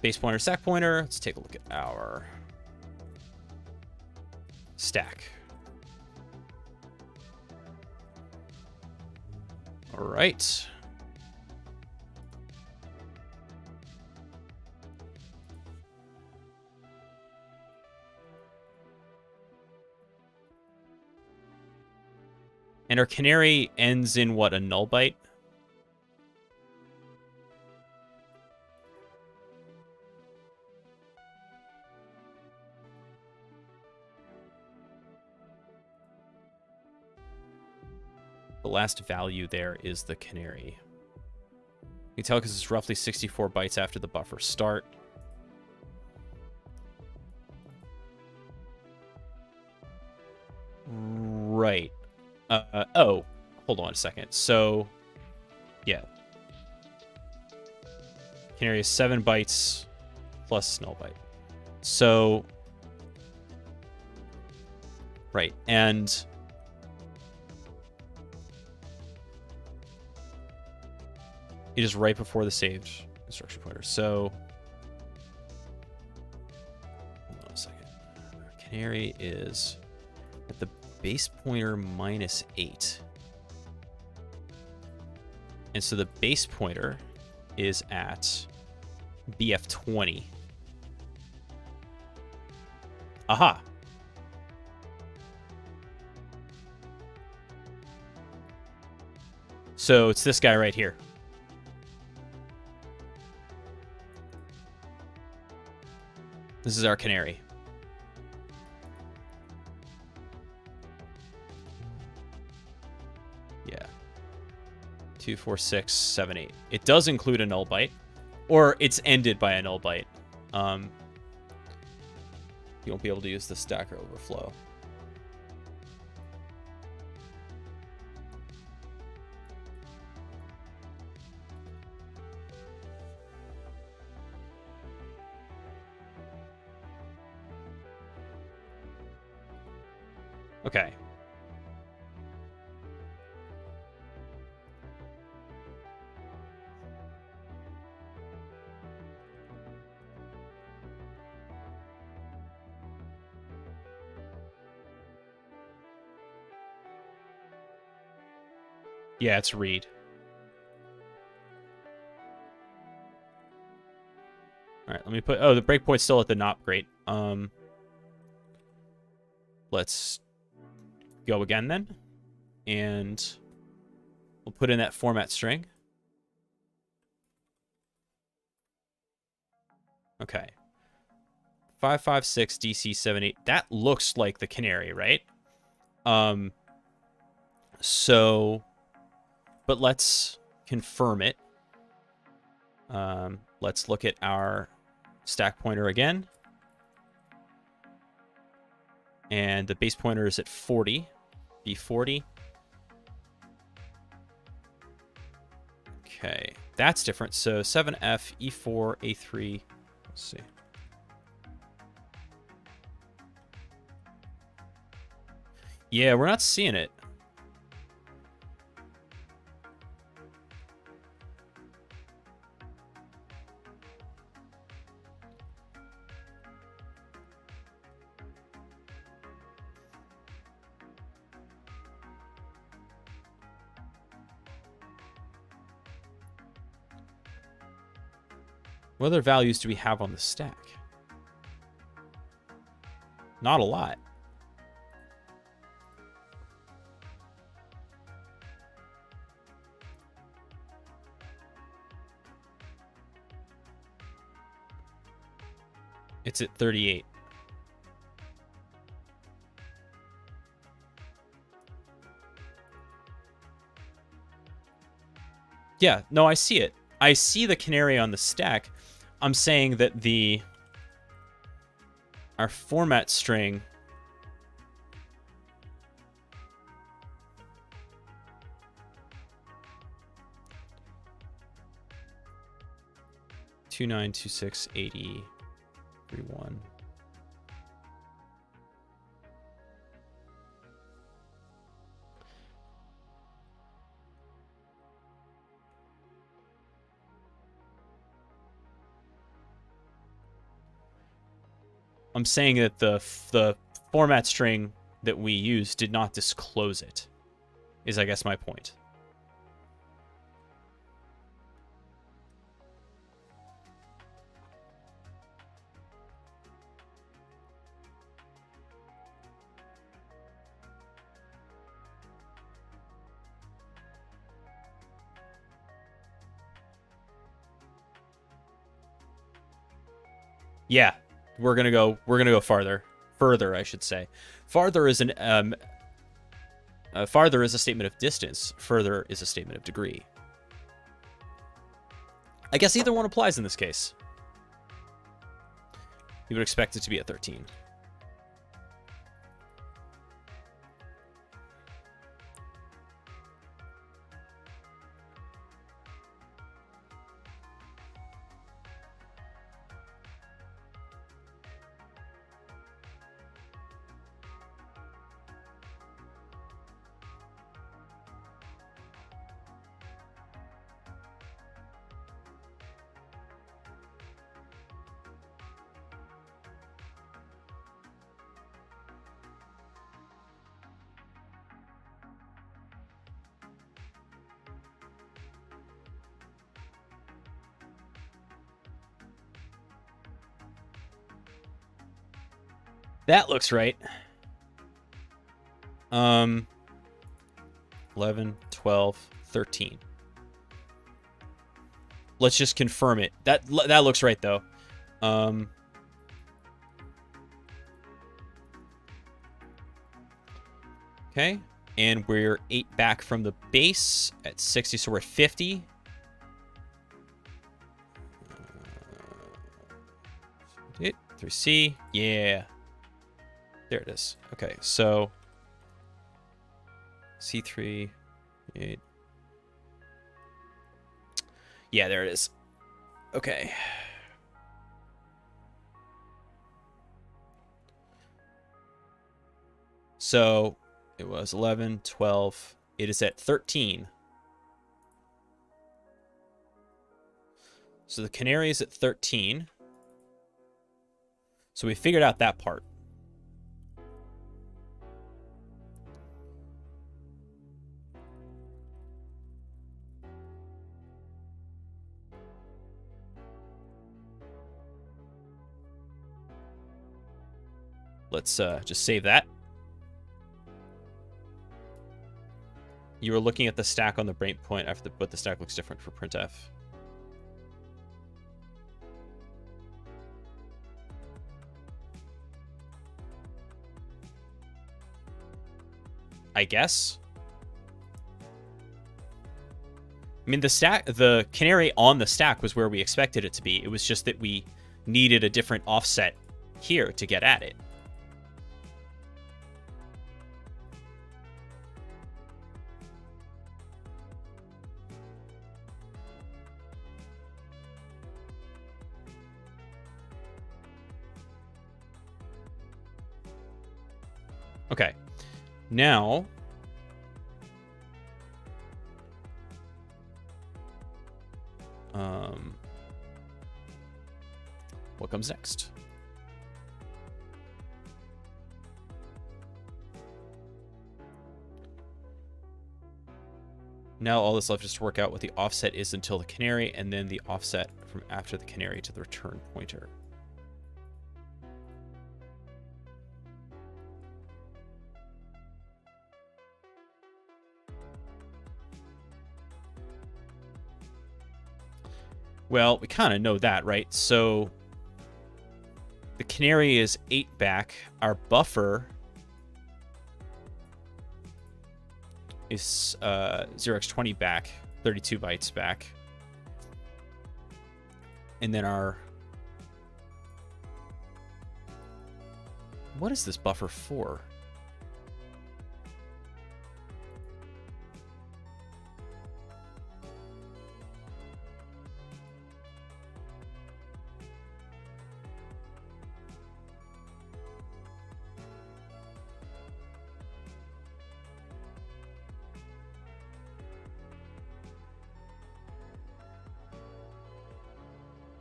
base pointer, stack pointer. Let's take a look at our stack. All right. And our canary ends in what, a null byte? The last value there is the canary. You can tell because it's roughly 64 bytes after the buffer start. Right. Oh, hold on a second. So, yeah. Canary is 7 bytes plus null byte. So, right. And it is right before the saved instruction pointer. So, hold on a second. Our canary is at the base pointer -8. And so the base pointer is at BF20. Aha. So it's this guy right here. This is our canary. Yeah. 2, 4, 6, 7, 8. It does include a null byte, or it's ended by a null byte. You won't be able to use the stacker overflow. Okay. Yeah, it's read. All right, let me put... Oh, the breakpoint's still at the not great. Let's go again then. And we'll put in that format string. Okay. 556 DC 78. That looks like the canary, right? So... But let's confirm it. Let's look at our stack pointer again. And the base pointer is at 40. B40. Okay, that's different. So 7F, E4, A3. Let's see. Yeah, we're not seeing it. What other values do we have on the stack? Not a lot. It's at 38. Yeah, no, I see it. I see the canary on the stack. I'm saying that our format string 29268031. I'm saying that the format string that we used did not disclose it, is I guess my point. Yeah, we're gonna go farther. Further, I should say. Farther is farther is a statement of distance. Further is a statement of degree. I guess either one applies in this case. You would expect it to be at 13. That looks right. 11, 12, 13. Let's just confirm it. That looks right though. Okay, and we're 8 back from the base at 60, so we're at 50. It 3C, yeah. There it is. Okay, so C3, 8. Yeah, there it is. Okay. So it was 11, 12. It is at 13. So the canary is at 13. So we figured out that part. Let's just save that. You were looking at the stack on the breakpoint after but the stack looks different for printf. I guess. I mean, the canary on the stack was where we expected it to be. It was just that we needed a different offset here to get at it. Okay, now what comes next? Now all that's left is to work out what the offset is until the canary, and then the offset from after the canary to the return pointer. Well, we kind of know that, right? So The canary is 8 back. Our buffer is 0x20 back, 32 bytes back. And then our... What is this buffer for?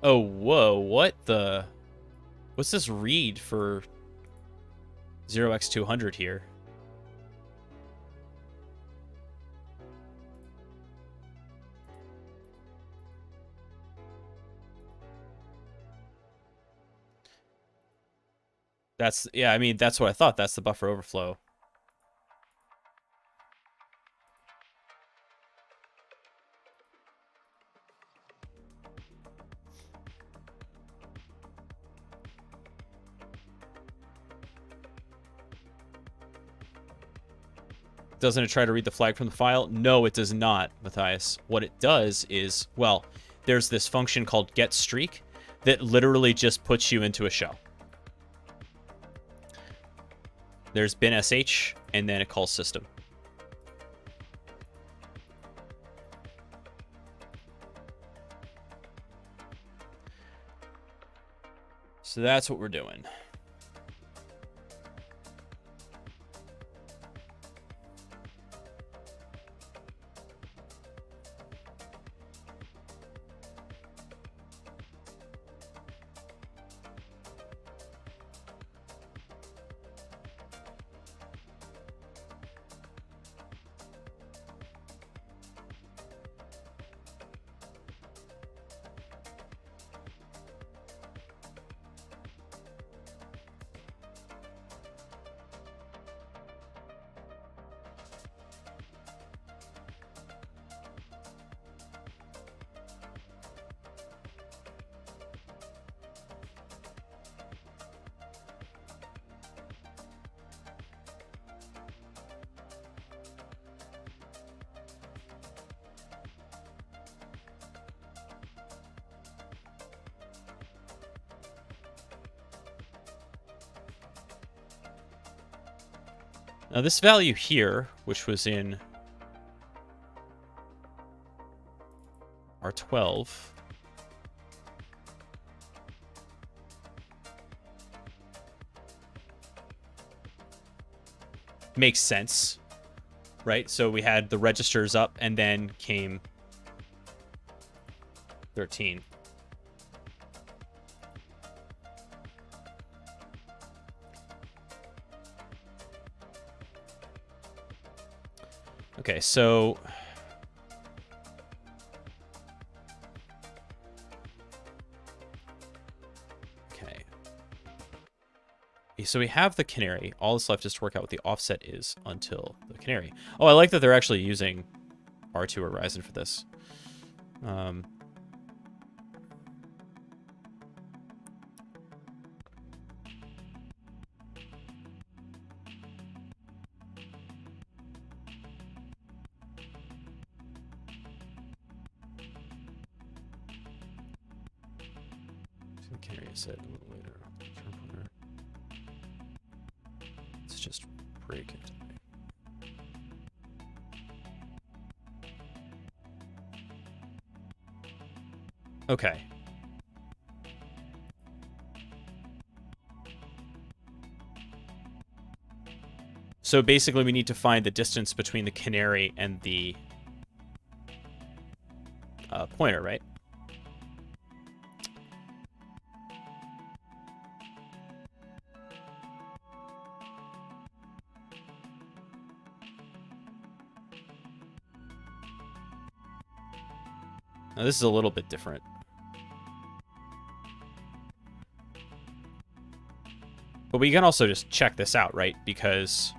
Oh, whoa, what the... What's this read for 0x200 here? That's, yeah, I mean, that's what I thought. That's the buffer overflow. Doesn't it try to read the flag from the file? No, it does not, Matthias. What it does is, well, there's this function called getStreak that literally just puts you into a shell. There's binsh, and then it calls system. So that's what we're doing. Now this value here, which was in R12, makes sense, right? So we had the registers up and then came 13. Okay, so so we have the canary. All that's left is to work out what the offset is until the canary. Oh, I like that they're actually using R2 Horizon for this. The canary is set a little later. Let's just break it. Okay. So basically we need to find the distance between the canary and the pointer, right? Now this is a little bit different. But we can also just check this out, right? Because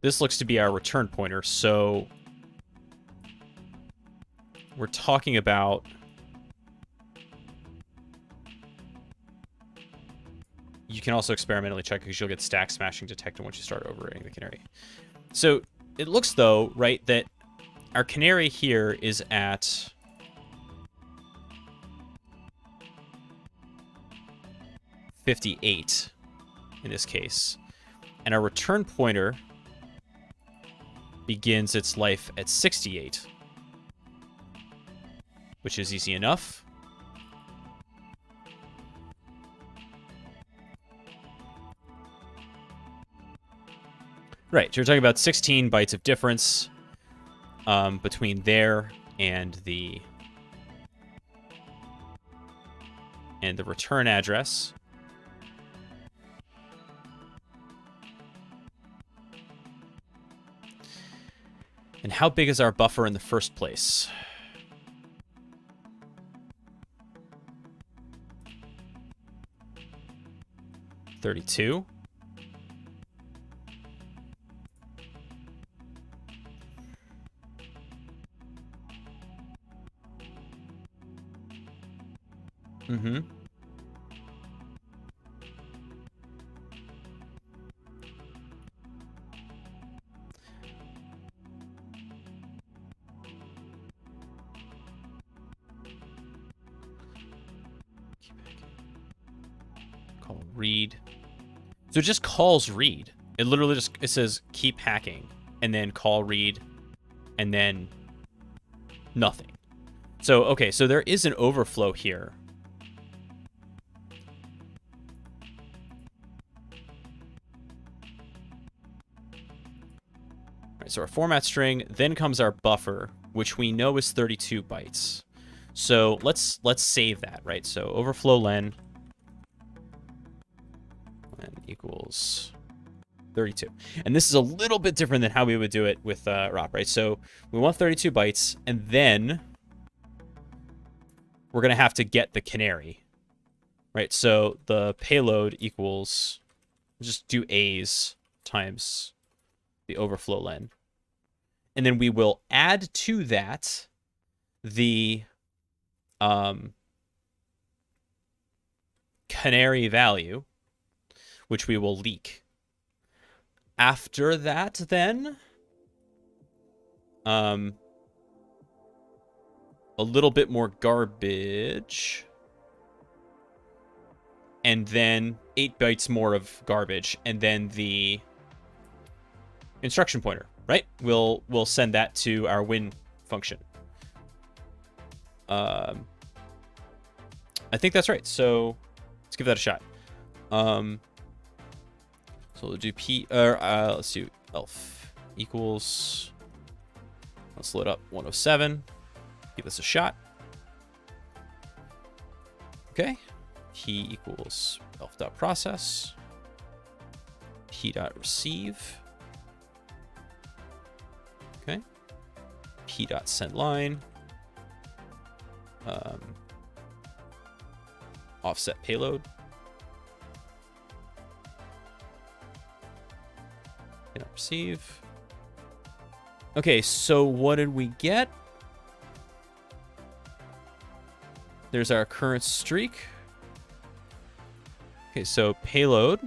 this looks to be our return pointer. So we're talking about you can also experimentally check because you'll get stack smashing detected once you start overriding the canary. So it looks, though, right, that our canary here is at 58 in this case. And our return pointer begins its life at 68, which is easy enough. Right, so you're talking about 16 bytes of difference between there and the return address. And how big is our buffer in the first place? $32. Mm-hmm. Call read. So it just calls read. It literally just, it says keep hacking and then call read and then nothing. So, okay, so there is an overflow here. So our format string, then comes our buffer, which we know is 32 bytes. So let's save that, right? So overflow len equals 32. And this is a little bit different than how we would do it with ROP, right? So we want 32 bytes, and then we're going to have to get the canary, right? So the payload equals, just do A's times the overflow len. And then we will add to that the canary value, which we will leak. After that, then, a little bit more garbage, and then 8 bytes more of garbage, and then the instruction pointer, right? We'll send that to our win function. I think that's right. So let's give that a shot. So we'll do let's do elf equals, let's load up 107. Give this a shot. Okay. P equals elf.process. P.receive. Okay. P.sendLine. Offset payload. Receive. Okay, so what did we get? There's our current streak. Okay, so payload.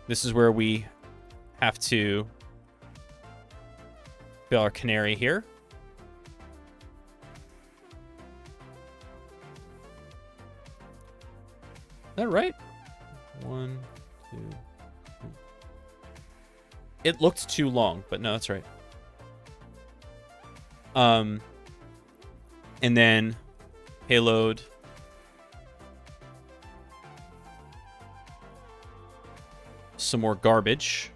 This is where we have to fill our canary here. Is that right? 1, 2, 3. It looked too long, but no, that's right. And then payload. Some more garbage.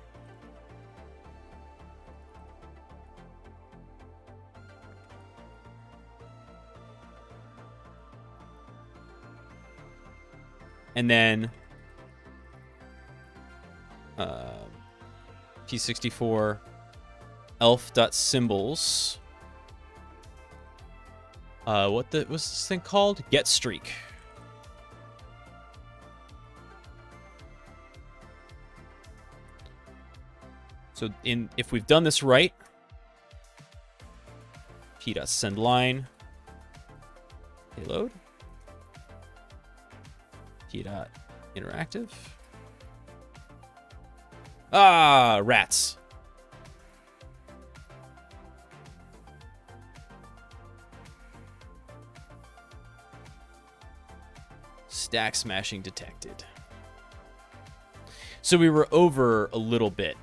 And then P64 elf.symbols. What's this thing called? Get streak. So if we've done this right, p.send line, payload, p.interactive. Ah, rats. Stack smashing detected. So we were over a little bit.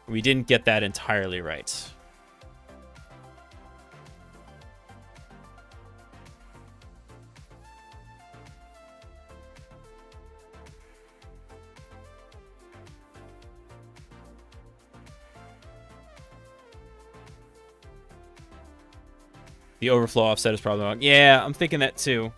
We didn't get that entirely right. The overflow offset is probably wrong. Yeah, I'm thinking that too.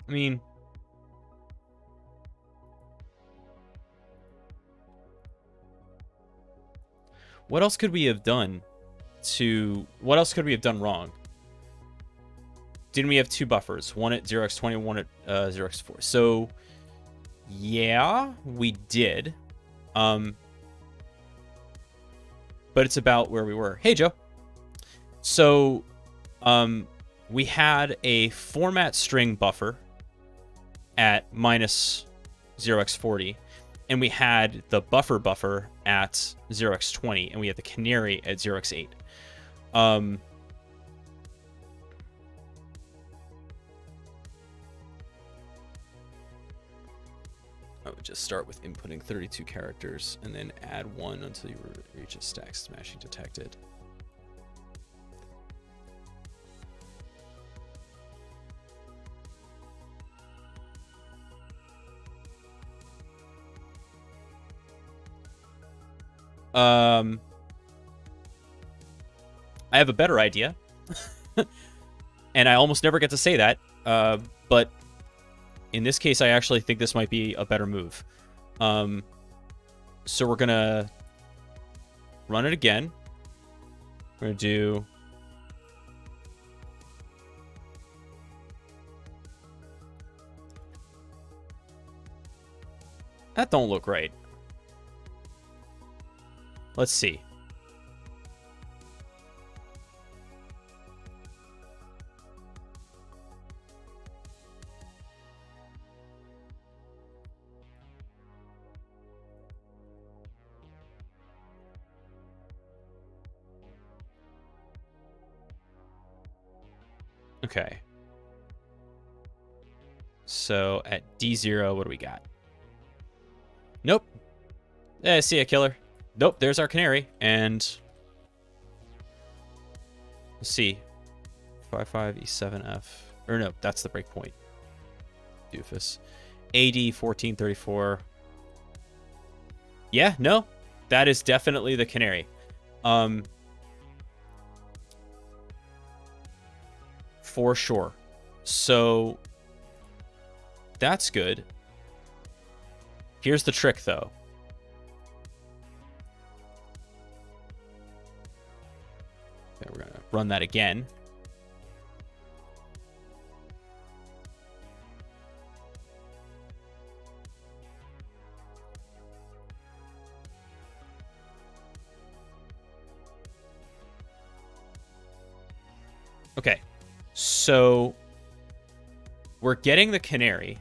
I mean, what else could we have done what else could we have done wrong? Didn't we have two buffers? One at 0x20, one at 0x4. So, yeah, we did. But it's about where we were. Hey, Joe. So, we had a format string buffer at minus 0x40, and we had the buffer at 0x20, and we had the canary at 0x8. I would just start with inputting 32 characters and then add 1 until you reach a stack smashing detected. I have a better idea. And I almost never get to say that. But in this case, I actually think this might be a better move. So we're going to run it again. We're going to do... That don't look right. Let's see. Okay. So at D0, what do we got? Nope. Yeah, see a killer. Nope, there's our canary. And let's see. 5-5, E7F. Or no, that's the breakpoint. Doofus. AD 1434. Yeah, no. That is definitely the canary. For sure. So that's good. Here's the trick, though. Okay, we're going to run that again. Okay, so we're getting the canary.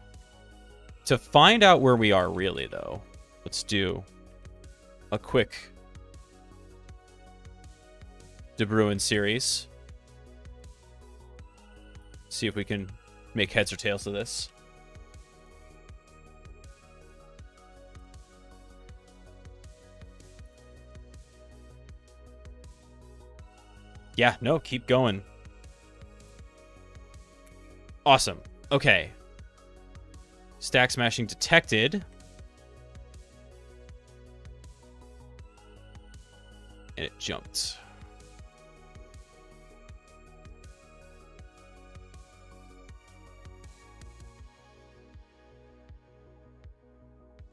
To find out where we are really, though, let's do a quick De Bruin series. See if we can make heads or tails of this. Yeah, no, keep going. Awesome. Okay. Stack smashing detected. And it jumped.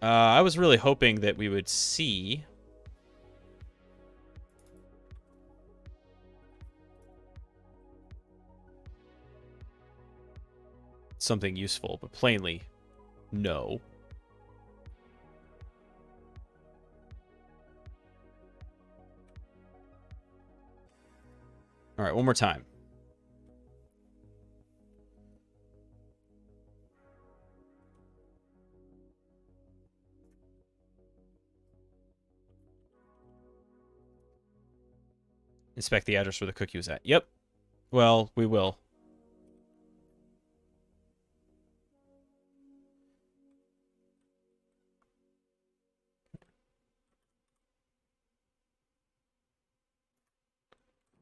I was really hoping that we would see something useful, but plainly, no. All right, one more time. Inspect the address where the cookie was at. Yep. Well, we will.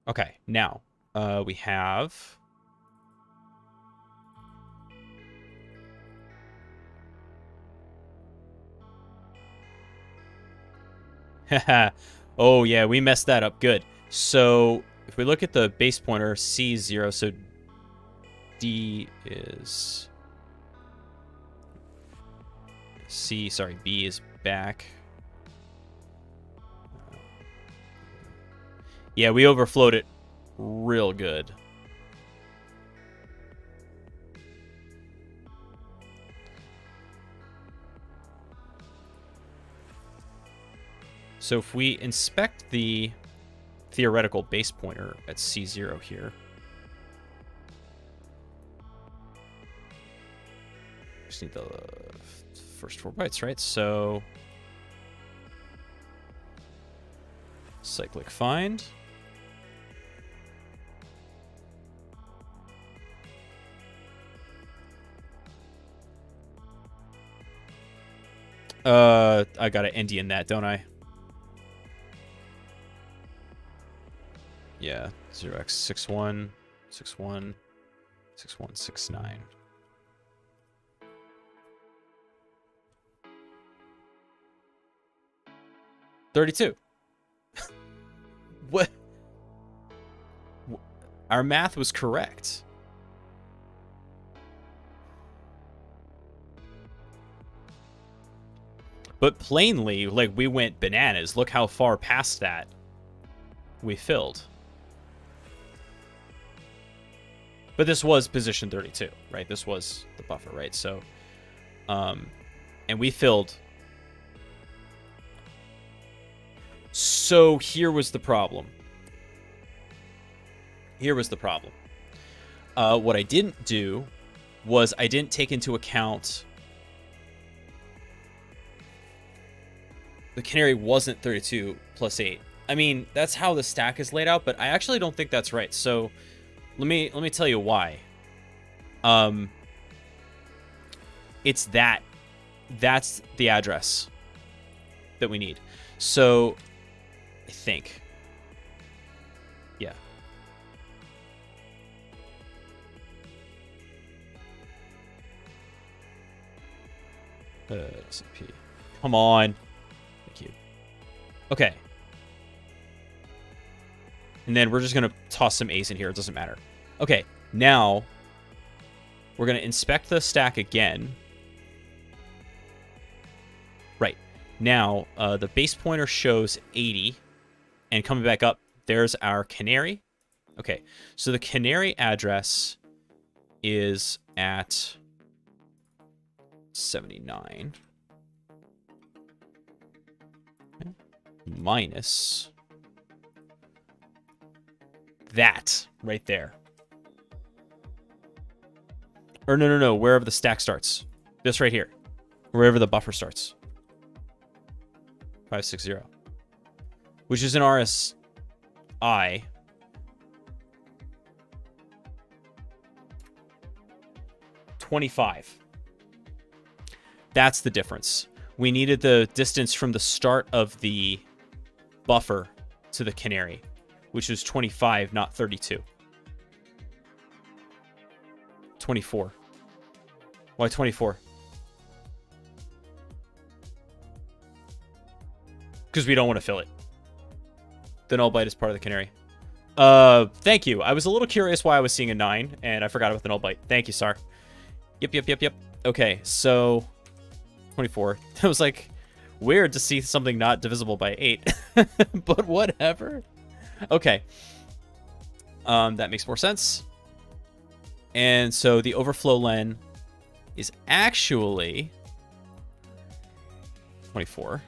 Okay, now we have oh yeah, we messed that up good. So if we look at the base pointer C0, so D is B is back. Yeah, we overflowed it real good. So if we inspect the theoretical base pointer at C0 here, just need the first 4 bytes, right? So cyclic find. I gotta endian that, don't I? Yeah, 0x61, 61, 61, 69. $32. What? Our math was correct. But plainly, like, we went bananas. Look how far past that we filled. But this was position 32, right? This was the buffer, right? So, and we filled. So here was the problem. Here was the problem. What I didn't do was I didn't take into account the canary wasn't 32 plus 8. I mean, that's how the stack is laid out, but I actually don't think that's right. So let me tell you why. It's that's the address that we need. So I think, yeah. SMP. Come on. Thank you. Okay. And then we're just going to toss some A's in here. It doesn't matter. Okay. Now we're going to inspect the stack again. Right. Now the base pointer shows 80. And coming back up, there's our canary. Okay. So the canary address is at 79. Okay. Minus that right there. Or no, wherever the stack starts. This right here. Wherever the buffer starts. 560. Which is an RSI. $25. That's the difference. We needed the distance from the start of the buffer to the canary. which is 25, not 32. 24. Why 24? Because we don't want to fill it. The null byte is part of the canary. Thank you. I was a little curious why I was seeing a 9, and I forgot about the null byte. Thank you, Sar. Yep. Okay, so 24. That was like weird to see something not divisible by 8, but whatever. Okay. That makes more sense. And so the overflow len is actually 24.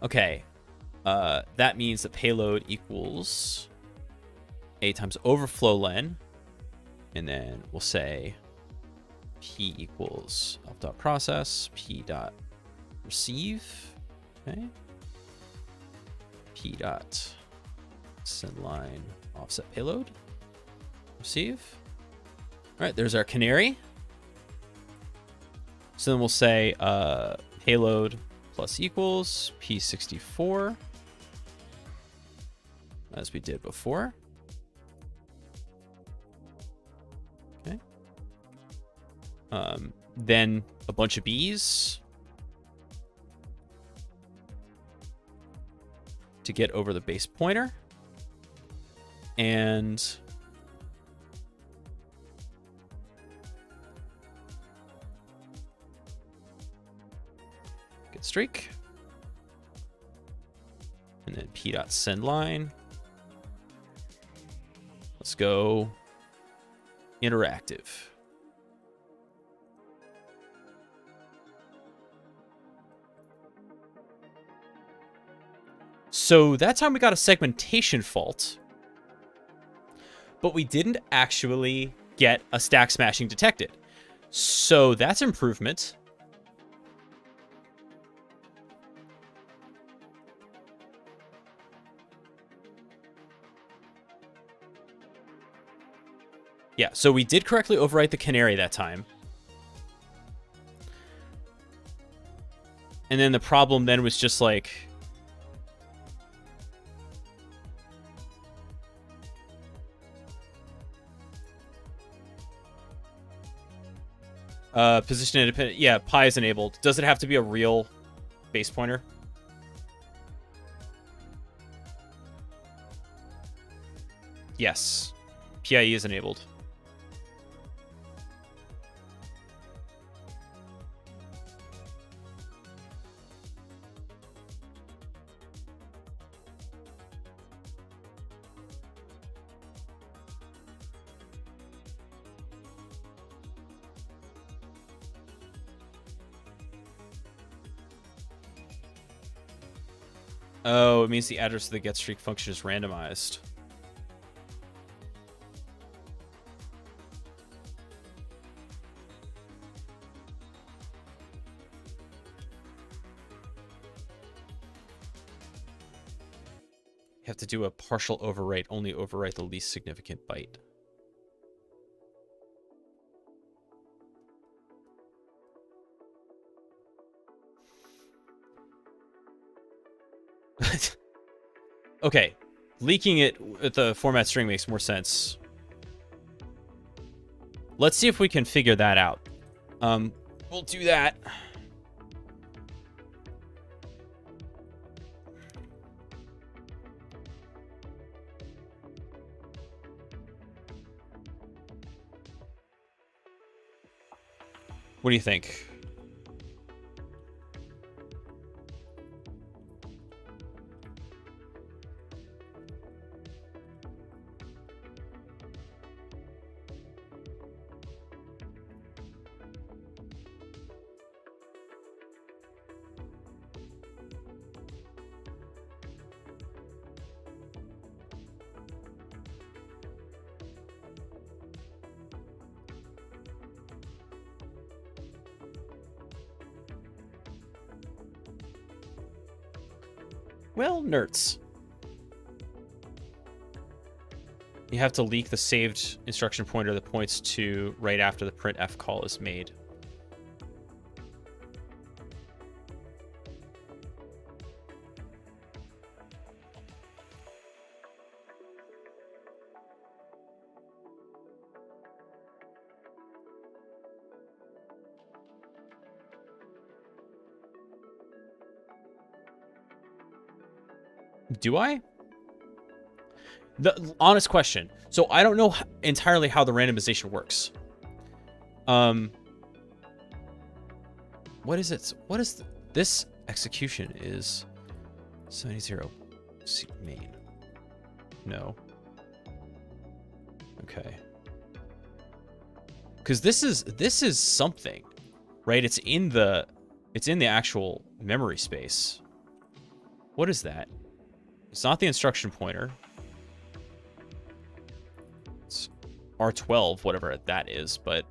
Okay. That means that payload equals A times overflow len. And then we'll say P equals elf.process, P dot receive. Okay. P dot send line offset payload. Receive. All right, there's our canary. So then we'll say payload plus equals P64, as we did before. Okay. Then a bunch of B's to get over the base pointer. And get streak. And then P dot send line. Let's go interactive. So that's how we got a segmentation fault. But we didn't actually get a stack smashing detected. So that's improvement. Yeah, so we did correctly overwrite the canary that time. And then the problem then was just like... position independent. Yeah, pi is enabled. Does it have to be a real base pointer? Yes. PIE is enabled. Oh, it means the address of the getStreak function is randomized. You have to do a partial overwrite, only overwrite the least significant byte. Okay, leaking it at the format string makes more sense. Let's see if we can figure that out. We'll do that. What do you think? Well, nerds. You have to leak the saved instruction pointer that points to right after the printf call is made. Do I? The honest question. So I don't know entirely how the randomization works. What is it? What is this execution is 70 C main. No. Okay. Because this is something, right? It's in the actual memory space. What is that? It's not the instruction pointer. It's R12, whatever that is, but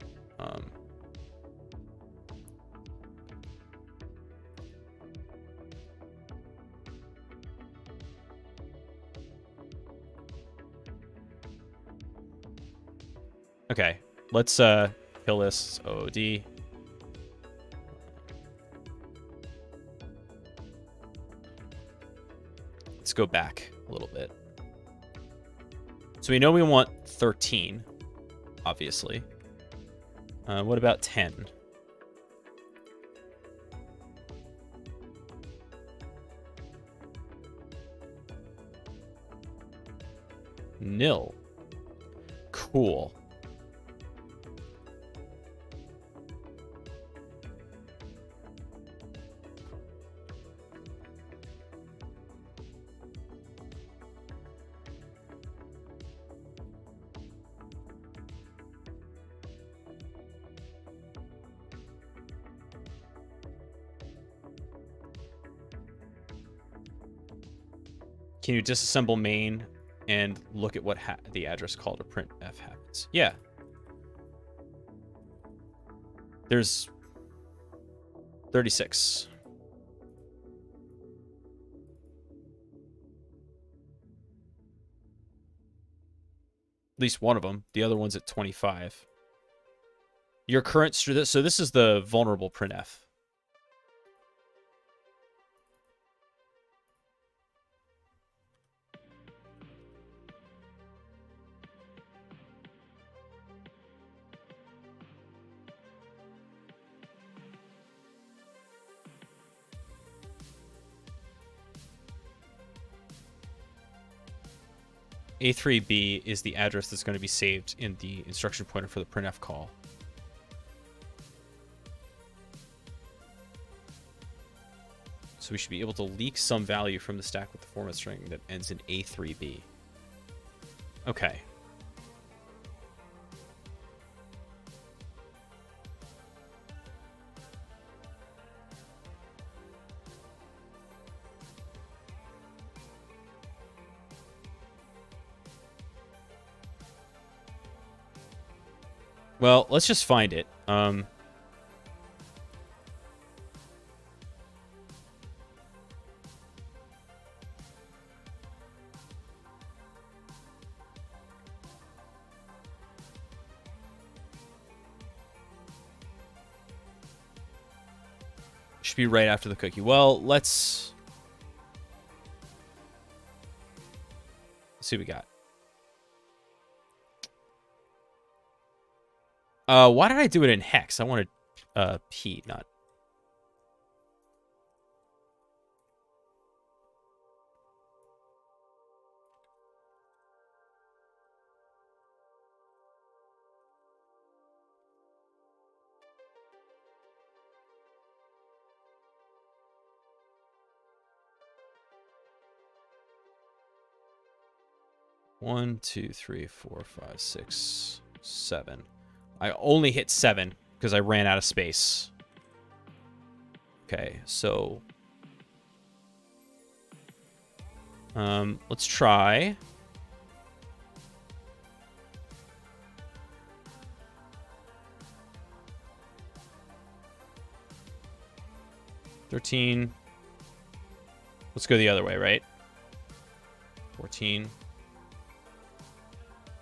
okay. Let's kill this OD. Let's go back a little bit. So we know we want 13, obviously. What about 10? Nil. Cool. Can you disassemble main and look at what the address called or printf happens? Yeah. There's 36. At least one of them. The other one's at 25. Your current... So this is the vulnerable printf. A3B is the address that's going to be saved in the instruction pointer for the printf call. So we should be able to leak some value from the stack with the format string that ends in A3B. Okay. Well, let's just find it. Should be right after the cookie. Well, let's see what we got. Why did I do it in hex? I wanted P, not... One, two, three, four, five, six, 7. I only hit 7 because I ran out of space. Okay, so let's try. $13. Let's go the other way, right? 14.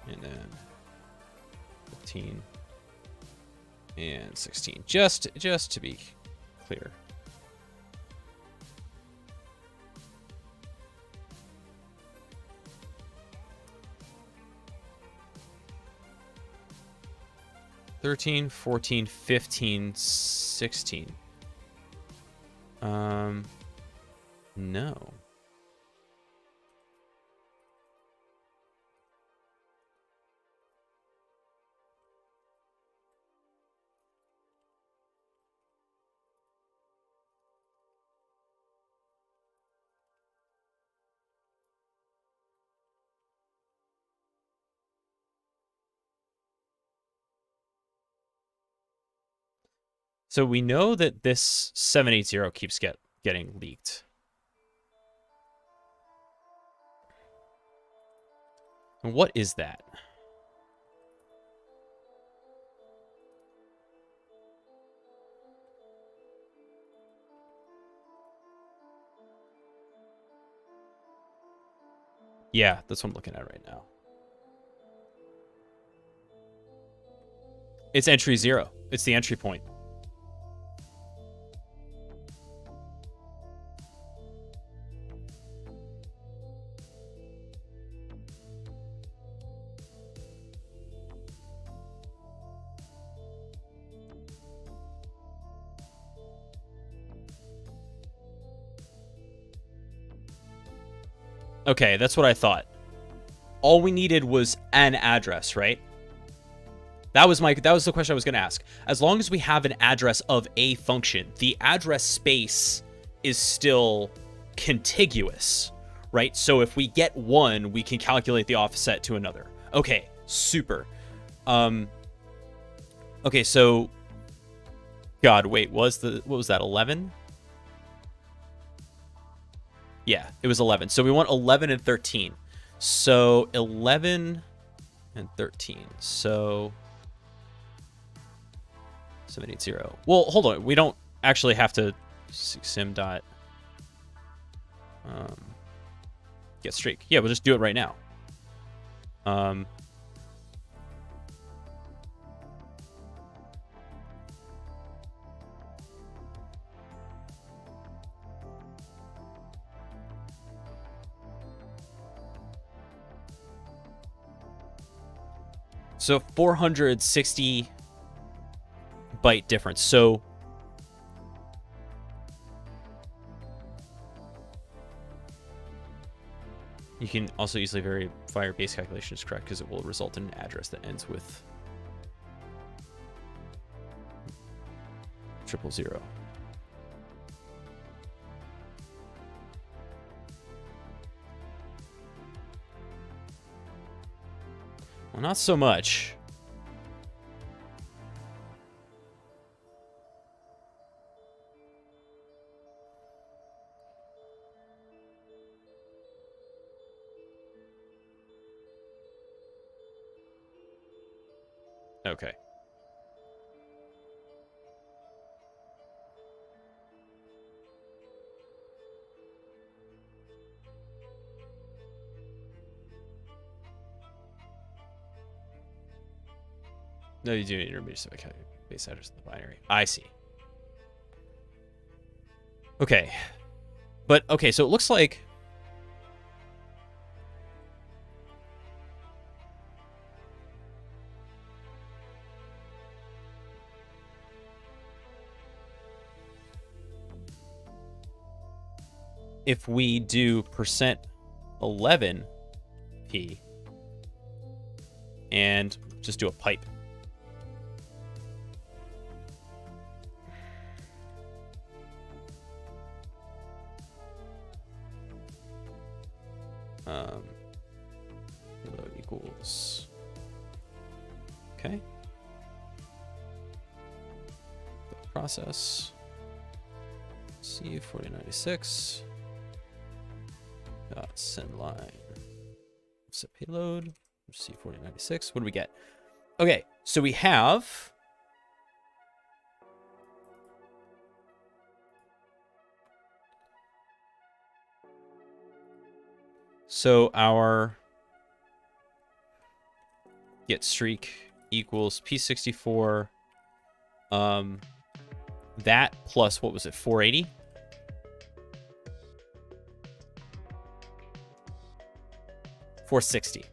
And then 15. And 16. Just to be clear. $13, $14, $15, $16. No. So we know that this 780 keeps getting leaked. And what is that? Yeah, that's what I'm looking at right now. It's entry 0. It's the entry point. Okay, that's what I thought. All we needed was an address, right? That was the question I was going to ask. As long as we have an address of a function, the address space is still contiguous, right? So if we get one, we can calculate the offset to another. Okay, super. Okay, so God, wait, what was that, 11? Yeah, it was 11. So we want 11 and 13. So 11 and 13. So 780. Well, hold on. We don't actually have to sim dot get streak. Yeah, we'll just do it right now. So 460 byte difference. So you can also easily verify your base calculation is correct because it will result in an address that ends with 000. Well, not so much. Okay. No, you do need intermediate base address of the binary. I see. Okay. But, okay, so it looks like if we do %11p and just do a pipe. Load equals. Okay. Process. C4096. Send line. Set payload. C4096. What do we get? Okay, so we have. So our get streak equals P64. That plus, what was it, 480? $460.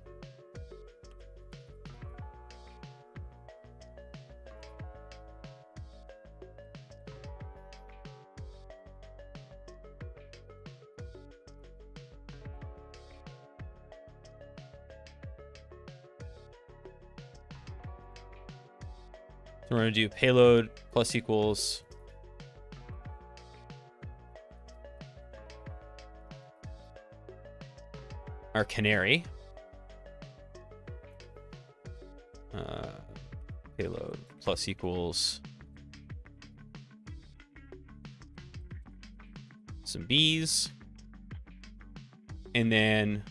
So we're going to do payload plus equals our canary. Payload plus equals some B's, and then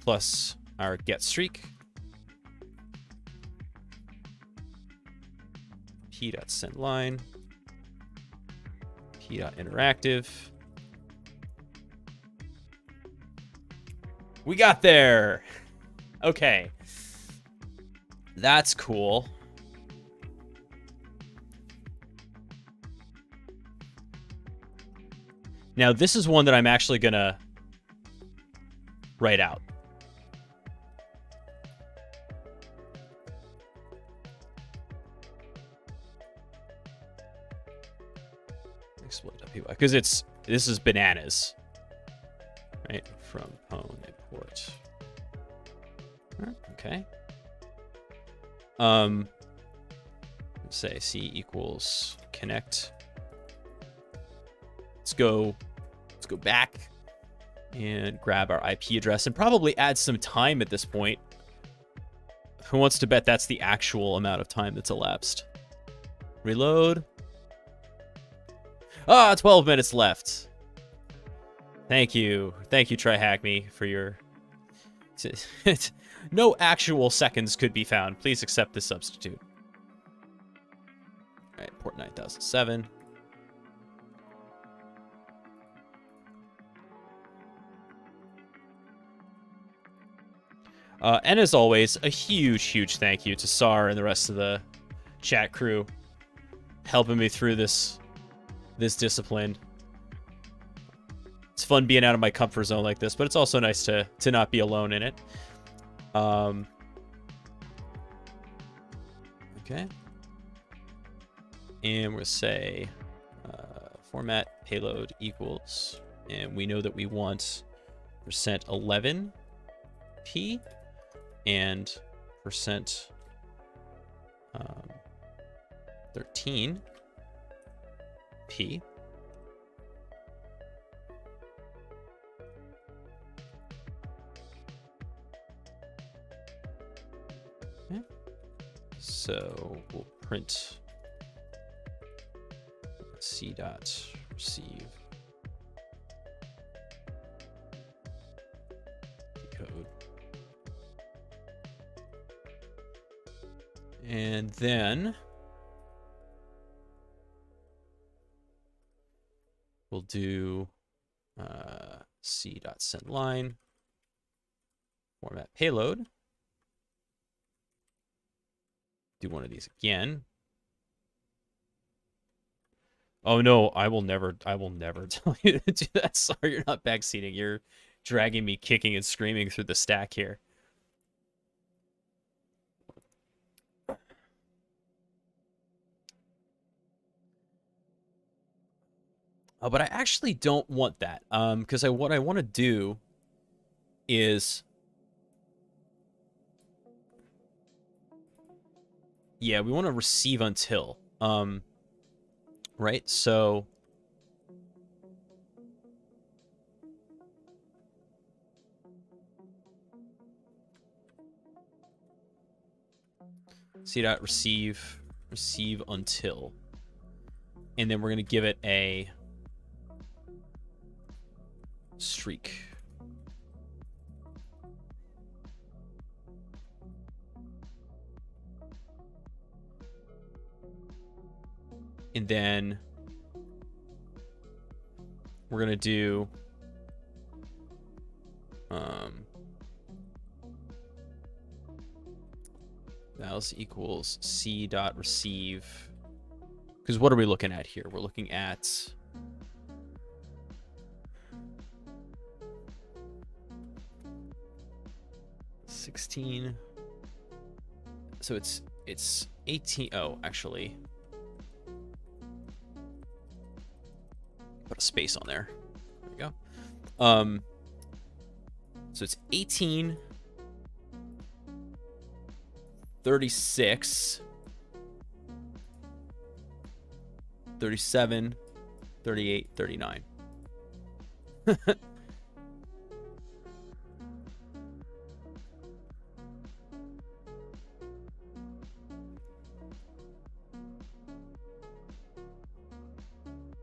plus our get streak. P.sendLine. P.interactive. We got there. Okay. That's cool. Now, this is one that I'm actually going to write out. Exploit.py, because this is bananas. Right? From Pwn import. Okay. Let's say C equals connect. Let's go back and grab our IP address and probably add some time at this point. Who wants to bet that's the actual amount of time that's elapsed? Reload. 12 minutes left. Thank you. Thank you, TryHackMe, for your... No actual seconds could be found. Please accept this substitute. All right, port 9007. And as always, a huge thank you to Sar and the rest of the chat crew helping me through this discipline. It's fun being out of my comfort zone like this, but it's also nice to not be alone in it. Okay. And we're going to say format payload equals, and we know that we want %11p and %13p. Okay. So we'll print c.receive code. And then we'll do c.sendLine format payload. Do one of these again. Oh no, I will never tell you to do that. Sorry, you're not backseating. You're dragging me kicking and screaming through the stack here. Oh, but I actually don't want that. Because what I want to do is, yeah, we want to receive until. Right? So c.receive until. And then we're going to give it a streak. And then we're going to do else equals c.receive. Because what are we looking at here? We're looking at $16. So it's 18. Oh, actually, put a space on there. There we go. So it's 18, 36, 37, 38, 39.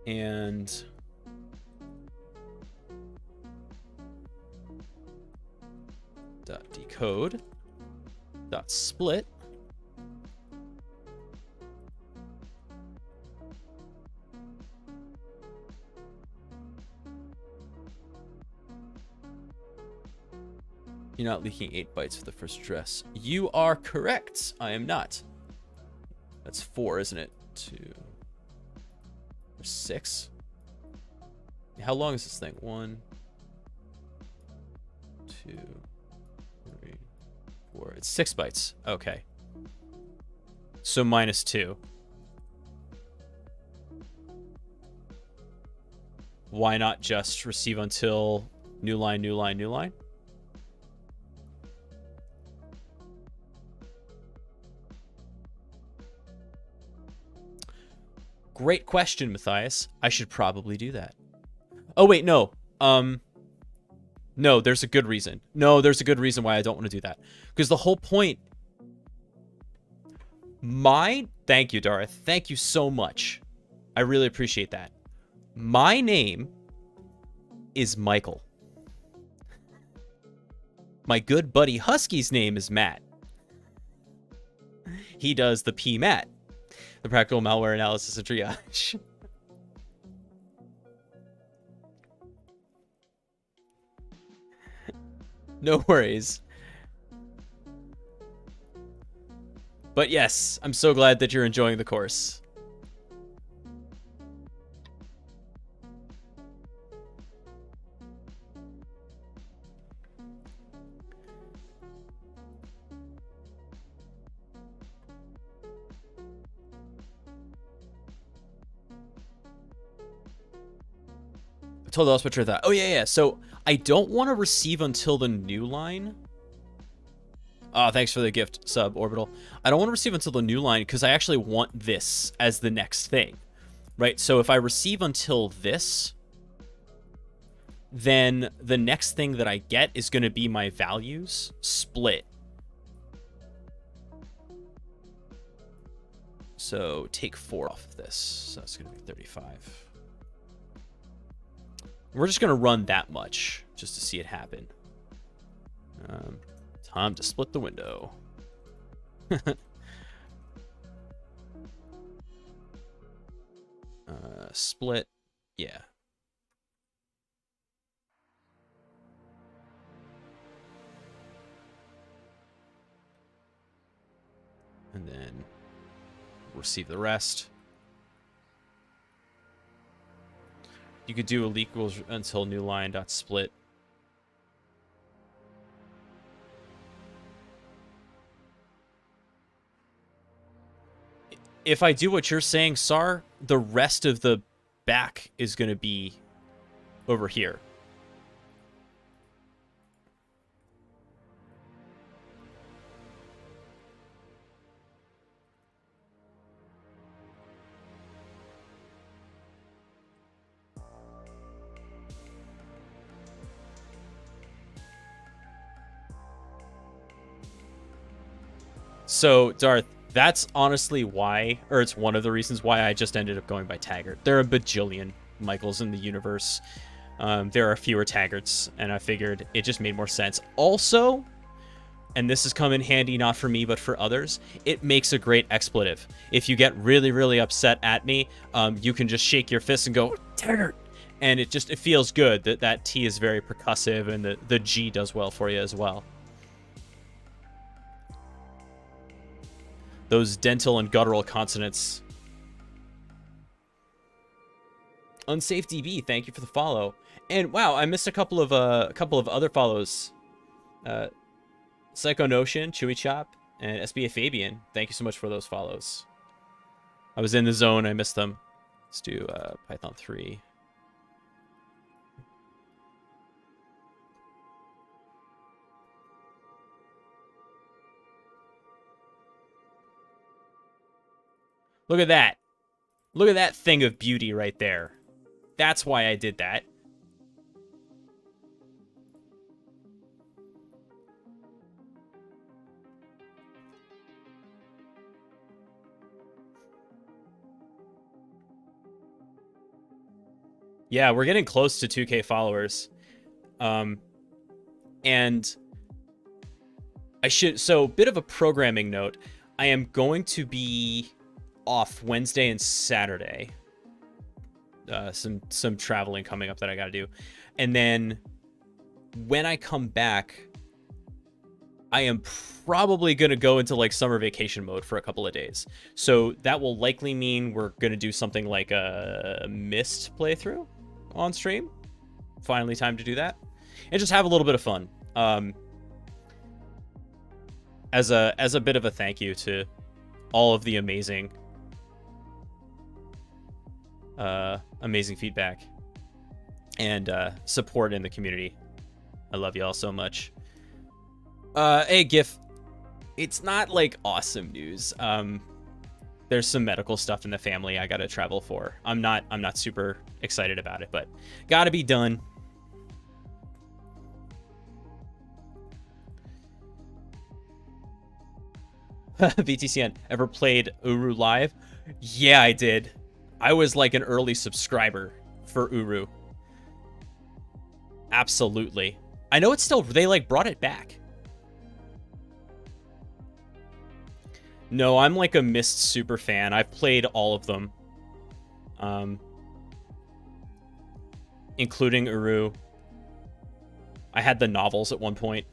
and dot decode dot split. You're not leaking 8 bytes for the first address. You are correct. I am not. That's 4, isn't it? 2. There's 6. How long is this thing? 1, 2, 3, 4. It's 6 bytes. Okay. So -2. Why not just receive until new line, new line, new line? Great question, Matthias. I should probably do that. Oh, wait, no. No, there's a good reason. No, there's a good reason why I don't want to do that. Because the whole point... Thank you, Darth. Thank you so much. I really appreciate that. My name is Michael. My good buddy Husky's name is Matt. He does the PMAT. The practical malware analysis and triage. No worries. But yes, I'm so glad that you're enjoying the course. I told us what you're that. Oh, yeah. So I don't want to receive until the new line. Oh, thanks for the gift, sub orbital. I don't want to receive until the new line because I actually want this as the next thing, right? So if I receive until this, then the next thing that I get is going to be my values split. So take 4 off of this. So that's going to be 35. We're just going to run that much just to see it happen. Time to split the window. Split. Yeah. And then receive the rest. You could do a leak equals until new line dot split. If I do what you're saying, Sar, the rest of the back is going to be over here. So, Darth, that's honestly why, or it's one of the reasons why I just ended up going by Taggart. There are a bajillion Michaels in the universe. There are fewer Taggarts, and I figured it just made more sense. Also, and this has come in handy not for me, but for others, it makes a great expletive. If you get really, really upset at me, you can just shake your fist and go, Taggart! And it feels good that that T is very percussive, and the G does well for you as well. Those dental and guttural consonants. Unsafe DB, thank you for the follow. And wow, I missed a couple of other follows. Psycho Notion, Chewy Chop, and SBA Fabian. Thank you so much for those follows. I was in the zone, I missed them. Let's do Python 3. Look at that. Look at that thing of beauty right there. That's why I did that. Yeah, we're getting close to 2K followers. And so bit of a programming note. I am going to be off Wednesday and Saturday. Some traveling coming up that I got to do. And then when I come back, I am probably going to go into like summer vacation mode for a couple of days. So that will likely mean we're going to do something like a Myst playthrough on stream. Finally time to do that. And just have a little bit of fun. As a bit of a thank you to all of the amazing feedback and support in the community. I love y'all so much. Hey, GIF. It's not like awesome news. There's some medical stuff in the family I gotta travel for. I'm not super excited about it, but gotta be done. VTCN, ever played Uru live? Yeah, I did. I was like an early subscriber for Uru. Absolutely. I know it's still, they like brought it back. No, I'm like a Myst super fan. I've played all of them. Including Uru. I had the novels at one point.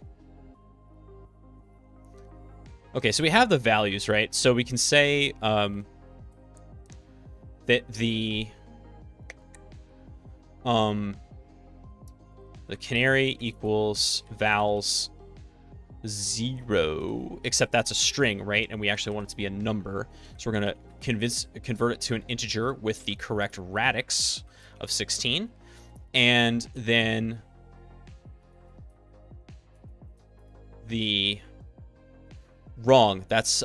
Okay, so we have the values, right? So we can say that the canary equals vals 0, except that's a string, right? And we actually want it to be a number. So we're going to convert it to an integer with the correct radix of 16. And then the wrong, that's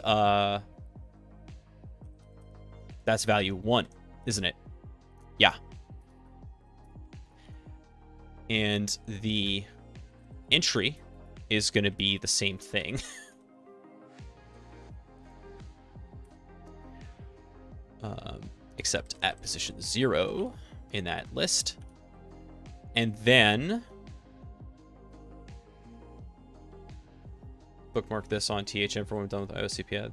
value 1, isn't it? Yeah. And the entry is going to be the same thing. Except at position 0 in that list. And then bookmark this on THM for when we're done with IOCPad.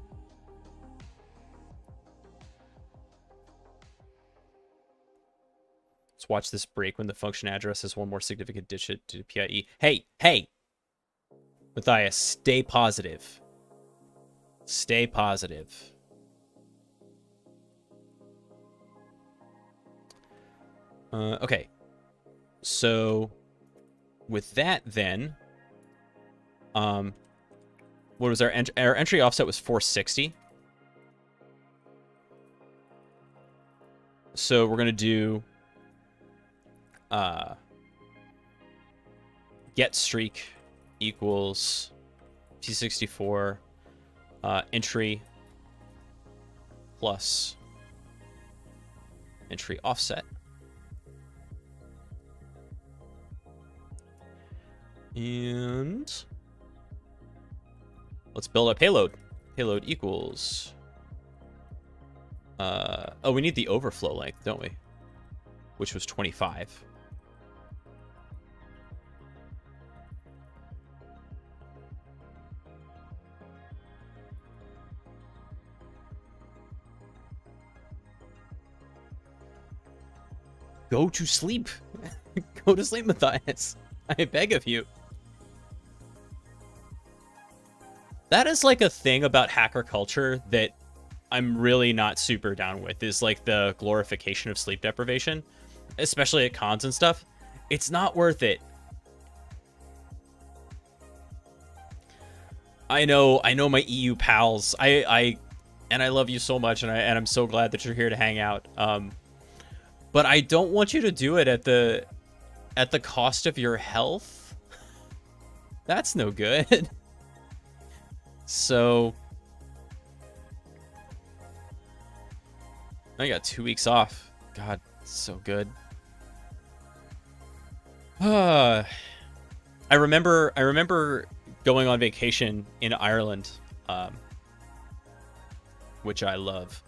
Let's watch this break when the function address has one more significant digit to PIE. Hey! Matthias, stay positive. Stay positive. Okay. So, with that then, what was our entry offset was 460. So we're gonna do get streak equals T64 entry plus entry offset. And let's build a payload. Payload equals oh, we need the overflow length, don't we? Which was 25. Go to sleep. Go to sleep, Matthias. I beg of you. That is like a thing about hacker culture that I'm really not super down with, is like the glorification of sleep deprivation, especially at cons and stuff. It's not worth it. I know my EU pals. I love you so much, and I'm so glad that you're here to hang out. But I don't want you to do it at the cost of your health. That's no good. So I got 2 weeks off. God, so good. I remember going on vacation in Ireland, which I love,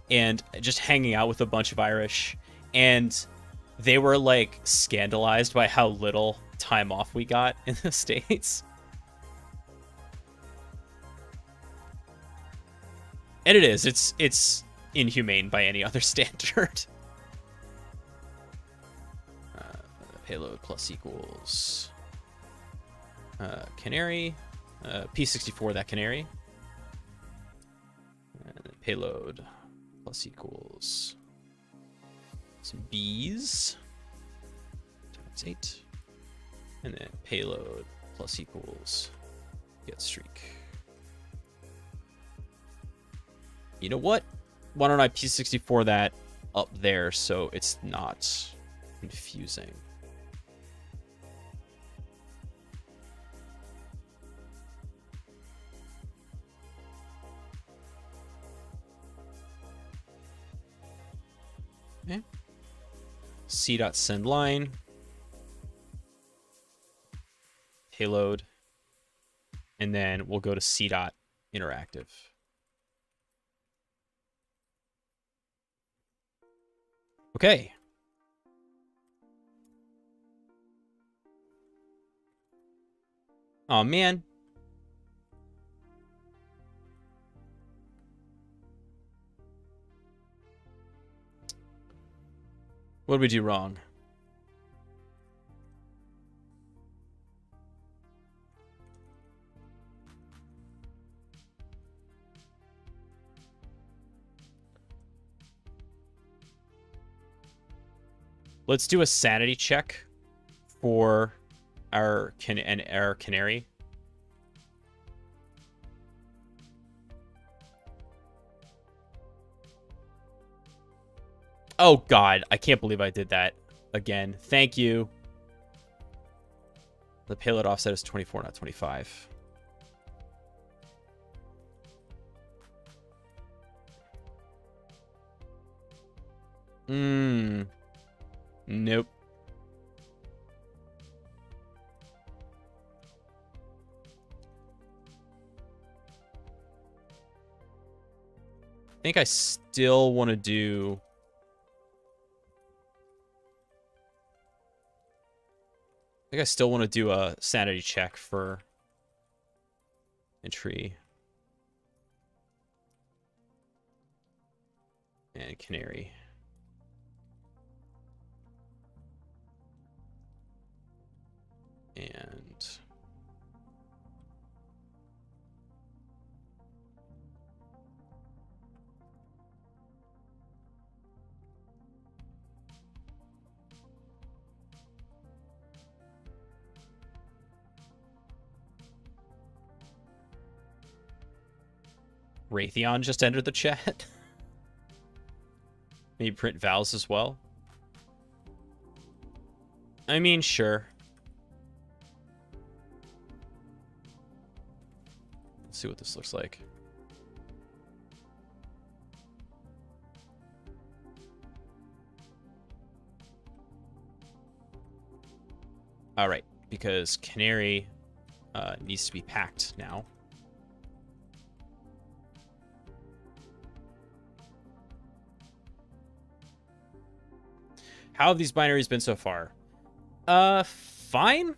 and just hanging out with a bunch of Irish. And they were like scandalized by how little time off we got in the States. And it is. It's inhumane by any other standard. Payload plus equals canary. P64 that canary. And then payload plus equals some bees times 8. And then payload plus equals get streak. You know what? Why don't I P64 that up there so it's not confusing? Okay. C.send line. Payload. And then we'll go to C.interactive. Okay. Oh, man. What did we do wrong? Let's do a sanity check for our canary. Oh God, I can't believe I did that again. Thank you. The payload offset is 24, not 25. Nope. I think I still want to do... I think I still want to do a sanity check for entry and canary. And Raytheon just entered the chat. Maybe print vowels as well. I mean, sure. Let's see what this looks like. All right, because canary needs to be packed now. How have these binaries been so far? Fine.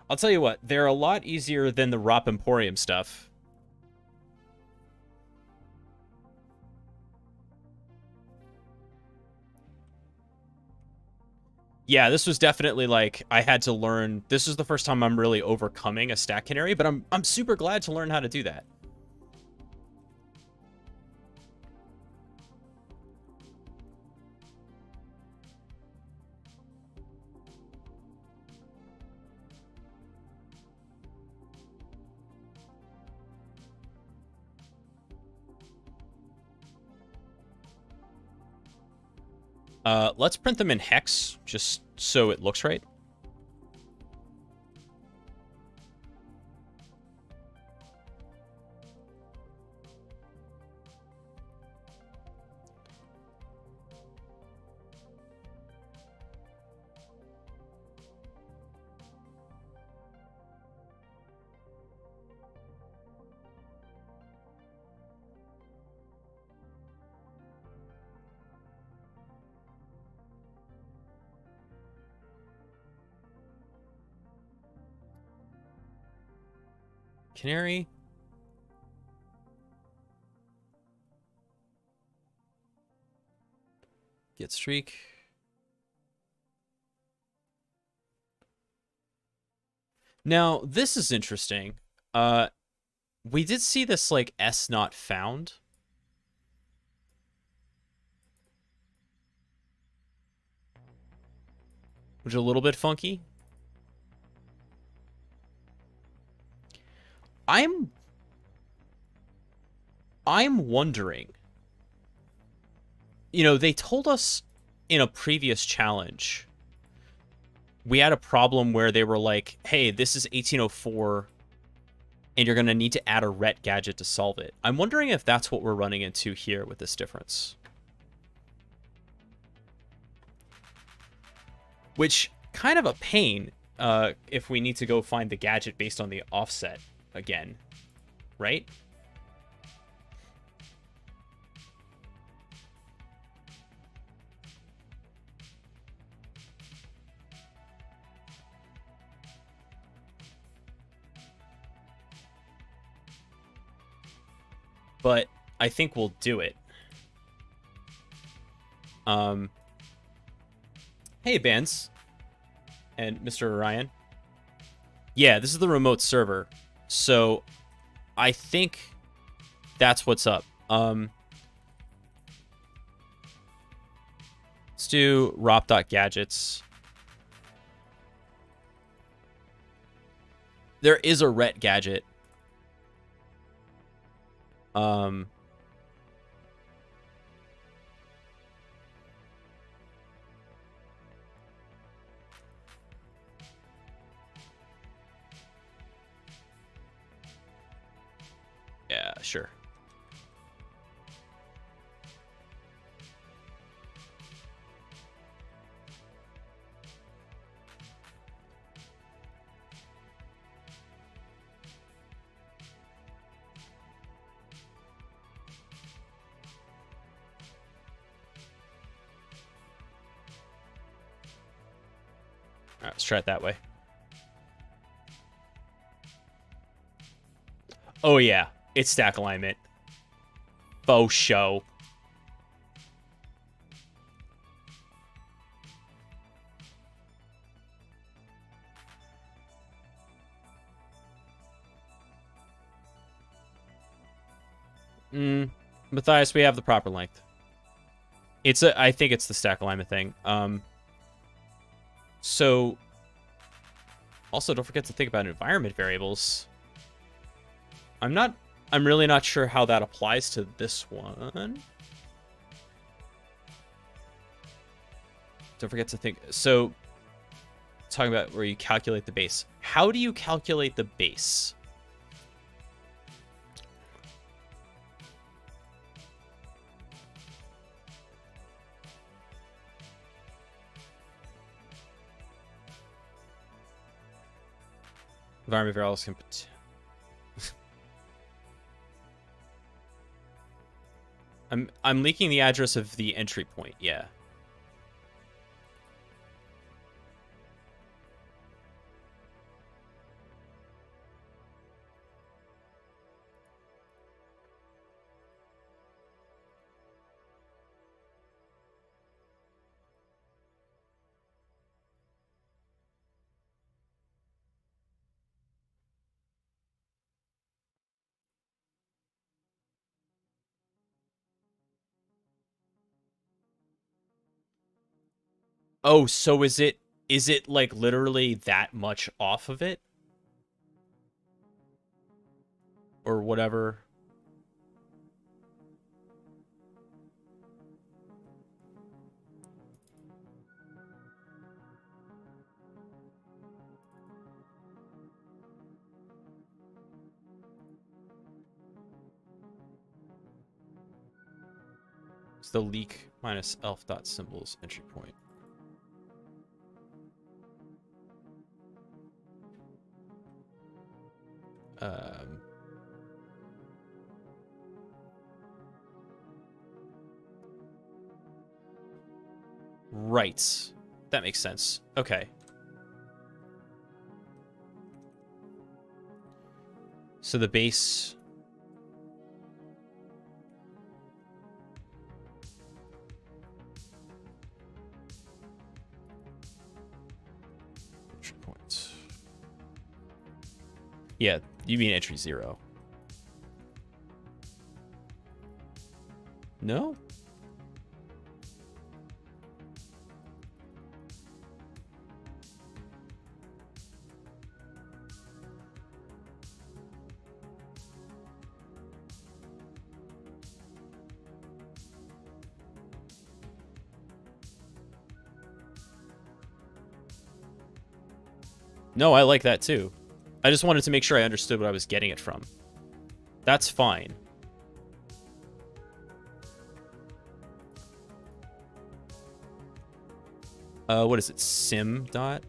I'll tell you what, they're a lot easier than the ROP Emporium stuff. Yeah, this was definitely like, I had to learn, this is the first time I'm really overcoming a stack canary, but I'm super glad to learn how to do that. Let's print them in hex, just so it looks right. Canary. Get streak. Now, this is interesting. We did see this, like, S not found. Which is a little bit funky. I'm wondering. You know, they told us in a previous challenge, we had a problem where they were like, hey, this is 1804, and you're going to need to add a ret gadget to solve it. I'm wondering if that's what we're running into here with this difference. Which, kind of a pain if we need to go find the gadget based on the offset again, right? But I think we'll do it. Hey, Bans. And Mr. Orion. Yeah, this is the remote server. So, I think that's what's up. Let's do rop.gadgets. There is a ret gadget. Yeah, sure. All right, let's try it that way. Oh, yeah. It's stack alignment. Faux show. Matthias, we have the proper length. I think it's the stack alignment thing. So, also don't forget to think about environment variables. I'm really not sure how that applies to this one. Don't forget to think. So, talking about where you calculate the base. How do you calculate the base? Environment variables can... I'm leaking the address of the entry point, yeah. Oh, so is it like literally that much off of it? Or whatever? It's the leak minus elf dot symbols entry point. Right. That makes sense. Okay. So the base... entry points. Yeah, you mean entry 0. No? No, I like that too. I just wanted to make sure I understood what I was getting it from. That's fine. What is it? Sim dot?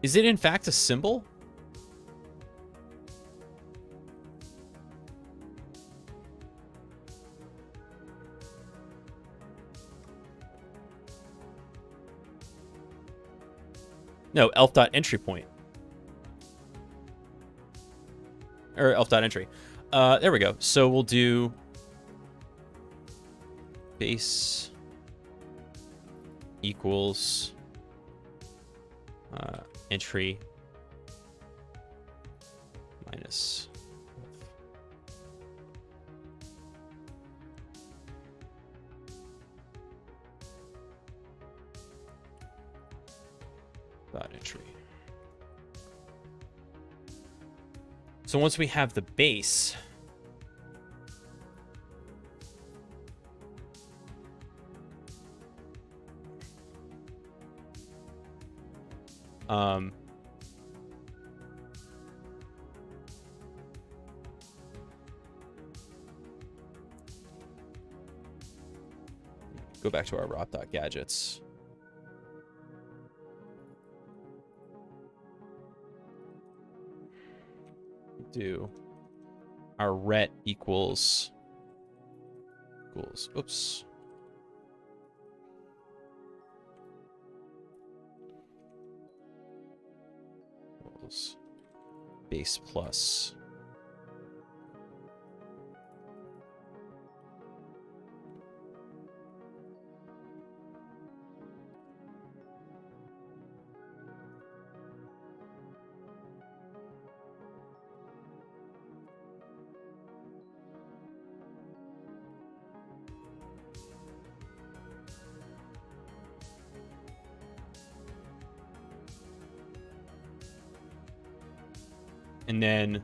Is it in fact a symbol? No, elf.entry point. Or elf.entry. There we go. So we'll do base equals entry minus dot entry. So once we have the base, go back to our rop.gadgets. Do our ret equals oops, equals base plus and then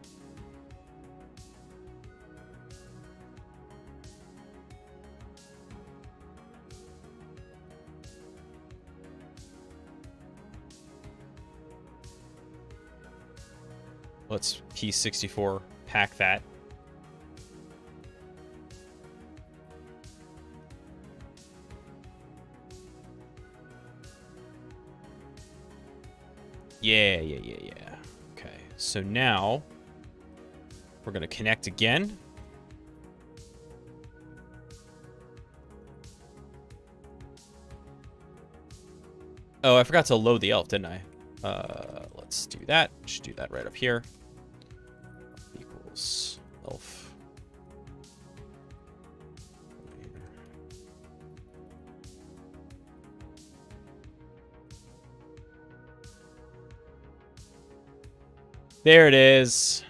let's P64 pack that. Yeah. Okay, so now we're going to connect again. Oh, I forgot to load the elf, didn't I? Let's do that. Should do that right up here. Equals elf. There it is.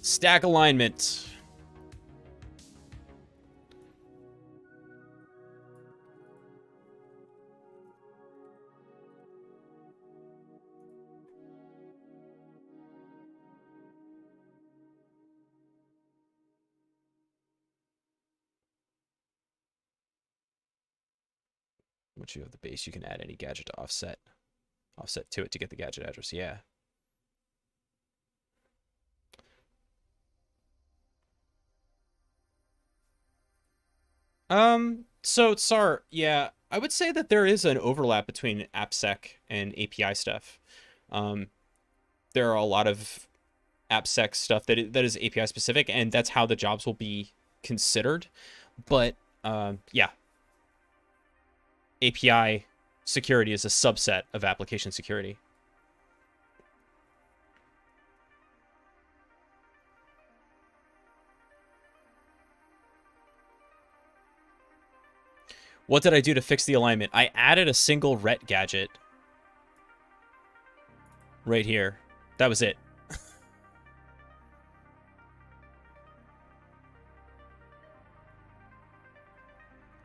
Stack alignment. Once you have the base, you can add any gadget to offset to it to get the gadget address. Yeah. So Tsar, yeah, I would say that there is an overlap between AppSec and API stuff. There are a lot of AppSec stuff that is API specific, and that's how the jobs will be considered. But yeah, API security is a subset of application security. What did I do to fix the alignment? I added a single ret gadget right here. That was it.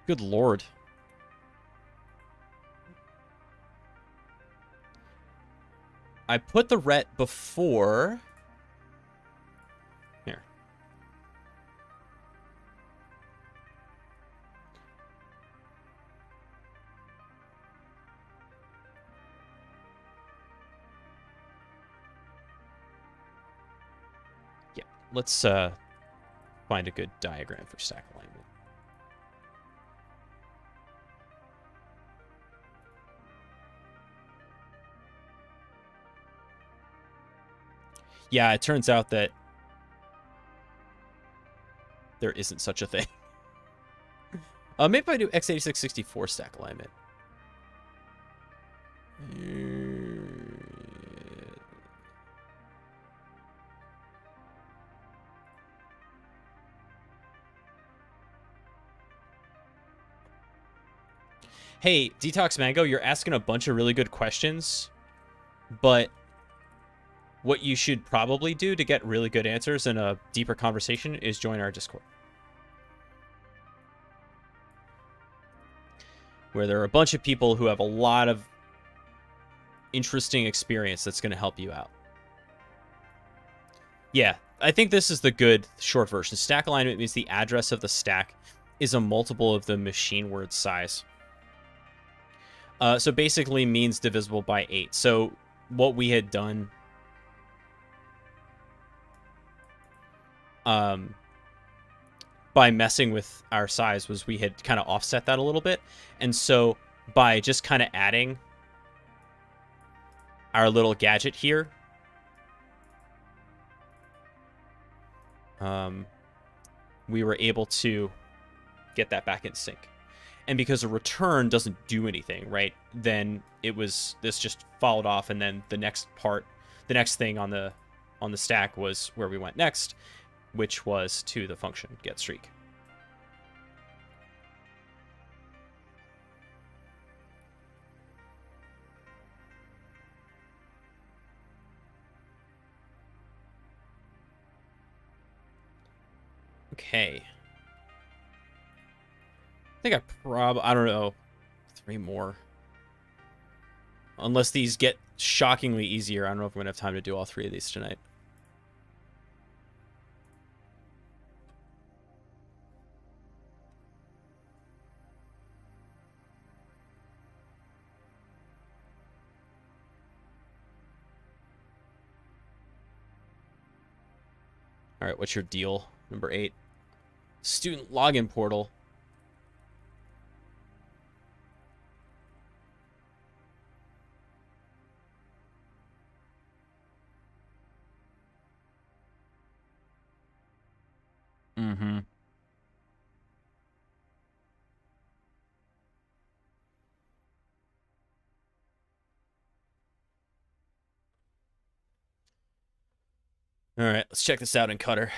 Good lord. I put the ret before... Here. Yeah, let's find a good diagram for stack alignment. Yeah, it turns out that there isn't such a thing. Maybe if I do x86-64 stack alignment. Hey, Detox Mango, you're asking a bunch of really good questions, but what you should probably do to get really good answers and a deeper conversation is join our Discord, where there are a bunch of people who have a lot of interesting experience that's going to help you out. Yeah, I think this is the good short version. Stack alignment means the address of the stack is a multiple of the machine word size. So basically means divisible by 8. So what we had done by messing with our size was we had kind of offset that a little bit. And so by just kind of adding our little gadget here, we were able to get that back in sync. And because a return doesn't do anything, right, then this just followed off, and then the next thing on the stack was where we went next, which was to the function getStreak. Okay. I think I don't know, 3 more. Unless these get shockingly easier. I don't know if we're going to have time to do all 3 of these tonight. All right, what's your deal? Number 8. Student login portal. Mm-hmm. All right, let's check this out in Cutter.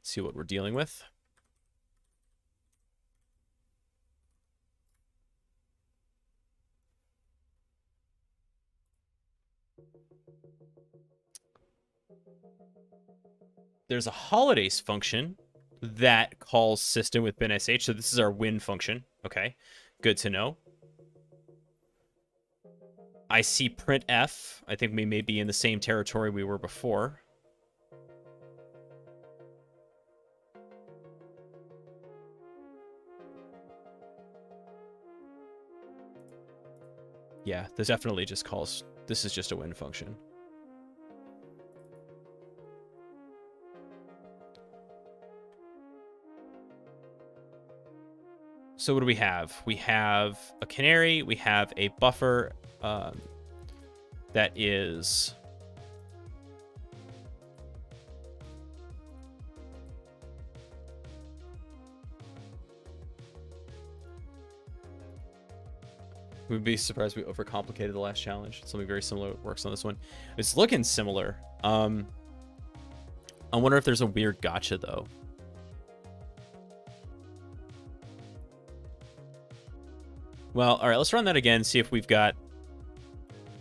See what we're dealing with. There's a holidays function that calls system with binsh. So this is our win function. Okay, good to know. I see printf. I think we may be in the same territory we were before. Yeah, this definitely just calls. This is just a win function. So what do we have? We have a canary. We have a buffer that is... We'd be surprised we overcomplicated the last challenge. Something very similar works on this one. It's looking similar. I wonder if there's a weird gotcha, though. Well, all right, let's run that again, see if we've got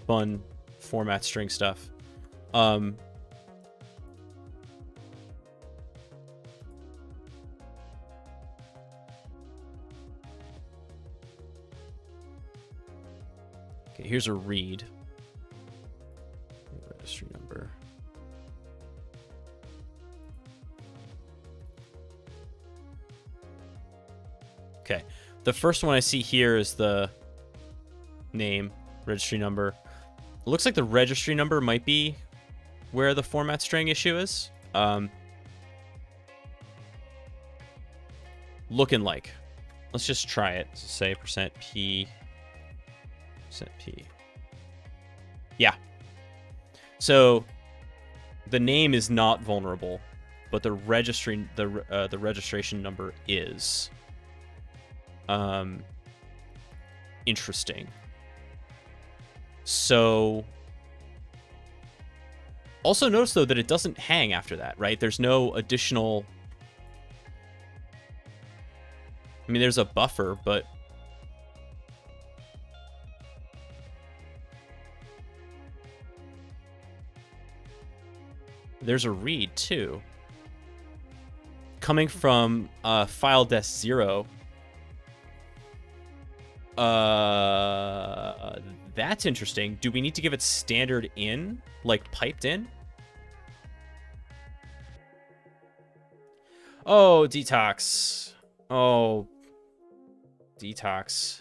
fun format string stuff. Okay, here's a read. Registry number. Okay, the first one I see here is the name, registry number. It looks like the registry number might be where the format string issue is. Looking like. Let's just try it. So say %p. %p. Yeah. So the name is not vulnerable, but the registry, the registration number is. Interesting. So also notice though that it doesn't hang after that, right? There's no additional. I mean, there's a buffer, but there's a read too. Coming from file desc 0. That's interesting. Do we need to give it standard in, like piped in? Oh, detox. Oh, detox.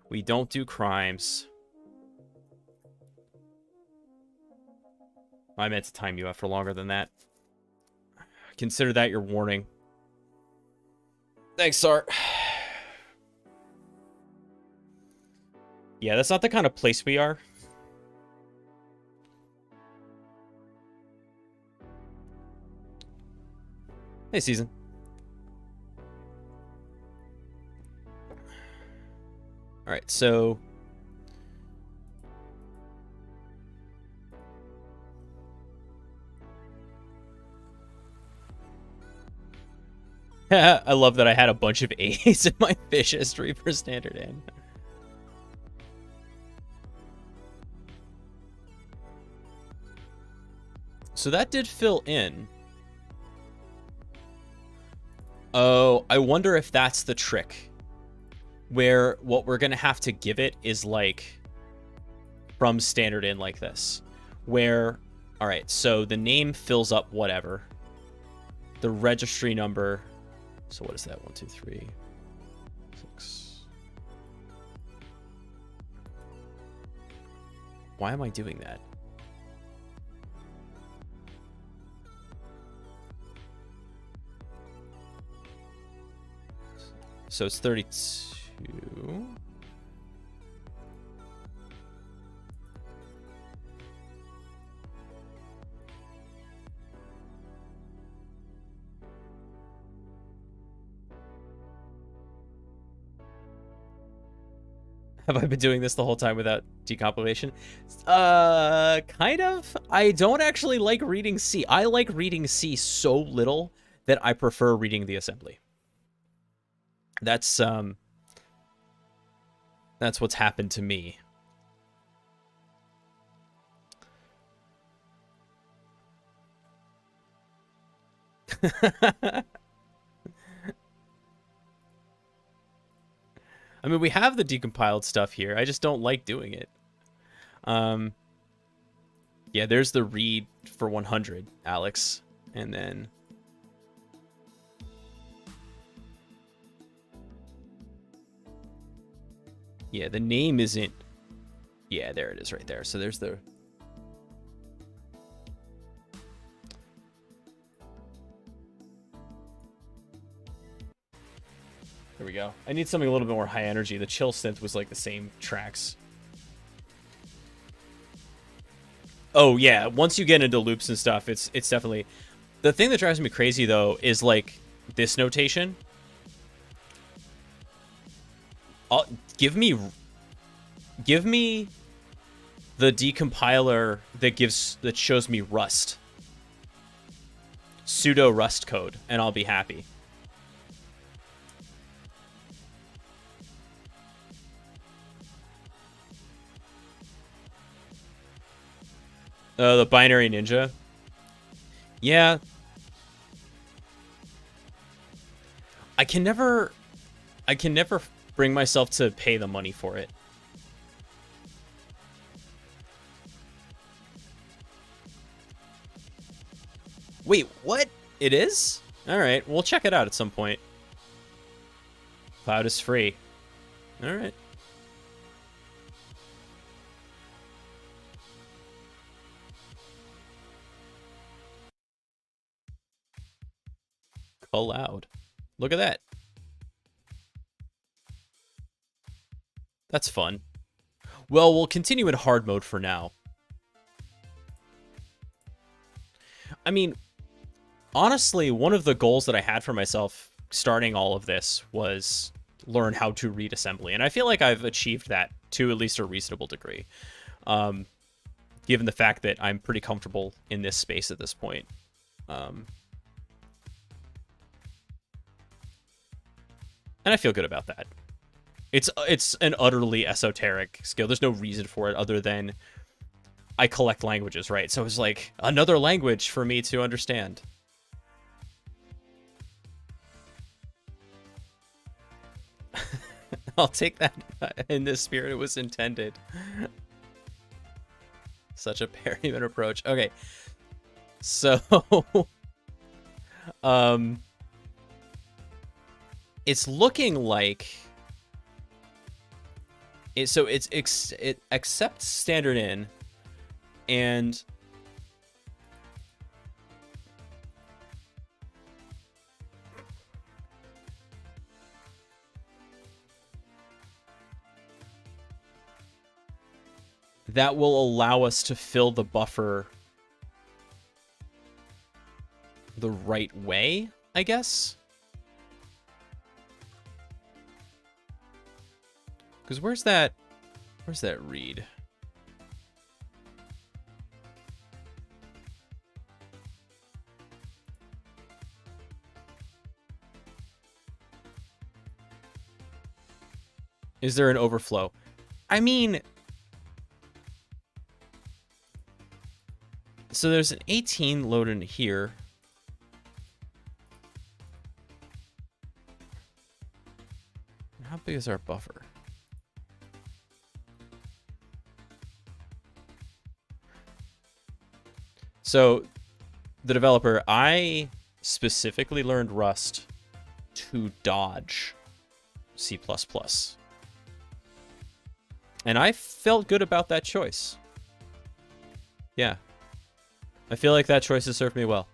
We don't do crimes. I meant to time you out for longer than that. Consider that your warning. Thanks, Sart. Yeah, that's not the kind of place we are. Hey, Season. All right, so I love that I had a bunch of A's in my fish history for standard in. So that did fill in. Oh, I wonder if that's the trick. Where what we're going to have to give it is like from standard in like this. Where, all right, so the name fills up whatever. The registry number. So what is that? 1, 2, 3, 6. Why am I doing that? So it's 32. Have I been doing this the whole time without decompilation? Kind of. I don't actually like reading C. I like reading C so little that I prefer reading the assembly. That's what's happened to me. I mean, we have the decompiled stuff here. I just don't like doing it. Yeah, there's the read for 100, Alex. And then... yeah, the name isn't... yeah, there it is right there. So there's the... there we go. I need something a little bit more high energy. The chill synth was like the same tracks. Oh yeah, once you get into loops and stuff, it's definitely... The thing that drives me crazy, though, is, like, this notation. Give me the decompiler that shows me Rust. Pseudo Rust code, and I'll be happy. The binary ninja. Yeah. I can never bring myself to pay the money for it. Wait, what? It is? All right, we'll check it out at some point. Cloud is free. All right. Cloud. Look at that. That's fun. Well, we'll continue in hard mode for now. I mean, honestly, one of the goals that I had for myself starting all of this was learn how to read assembly. And I feel like I've achieved that to at least a reasonable degree. Given the fact that I'm pretty comfortable in this space at this point. And I feel good about that. It's an utterly esoteric skill. There's no reason for it other than I collect languages, right? So it's like another language for me to understand. I'll take that in the spirit it was intended. Such a Perryman approach. Okay. So it's looking like it accepts standard in, and that will allow us to fill the buffer the right way, I guess. Because where's that read? Is there an overflow? I mean, so there's an 18 loaded in here. How big is our buffer? So, the developer, I specifically learned Rust to dodge C++. And I felt good about that choice. Yeah. I feel like that choice has served me well.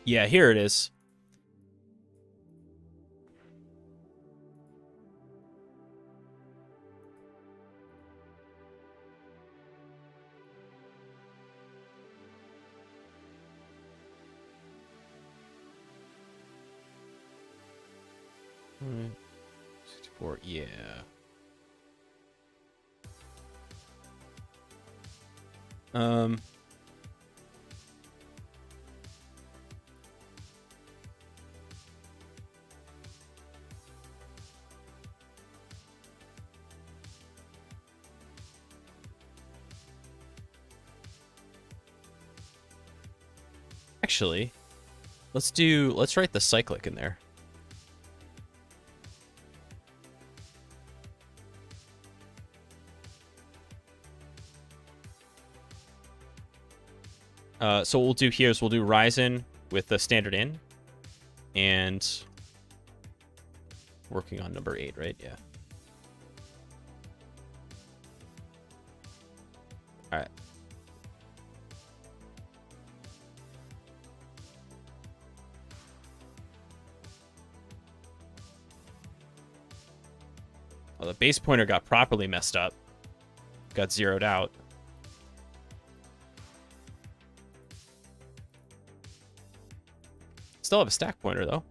Yeah, here it is. All right. 64, yeah. Actually, let's write the cyclic in there. So what we'll do here is we'll do Ryzen with the standard in, and working on number 8, right? Yeah. All right. Well, the base pointer got properly messed up. Got zeroed out. Still have a stack pointer, though.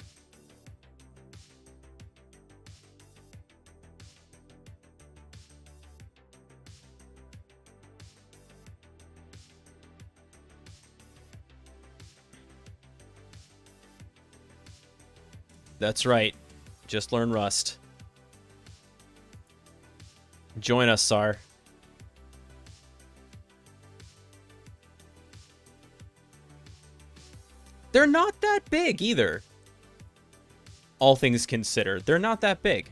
That's right. Just learn Rust. Join us, Sar. They're not that big either. All things considered, they're not that big.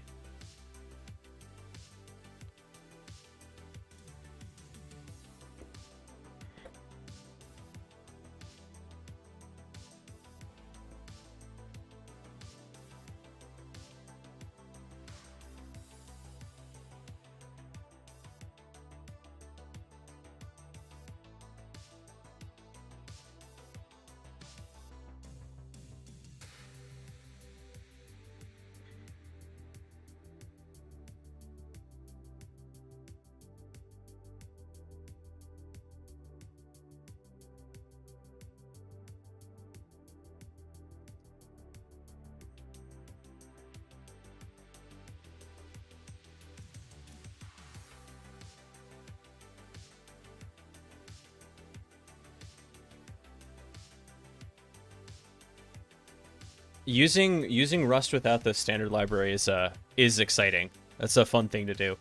Using Rust without the standard library is exciting. That's a fun thing to do.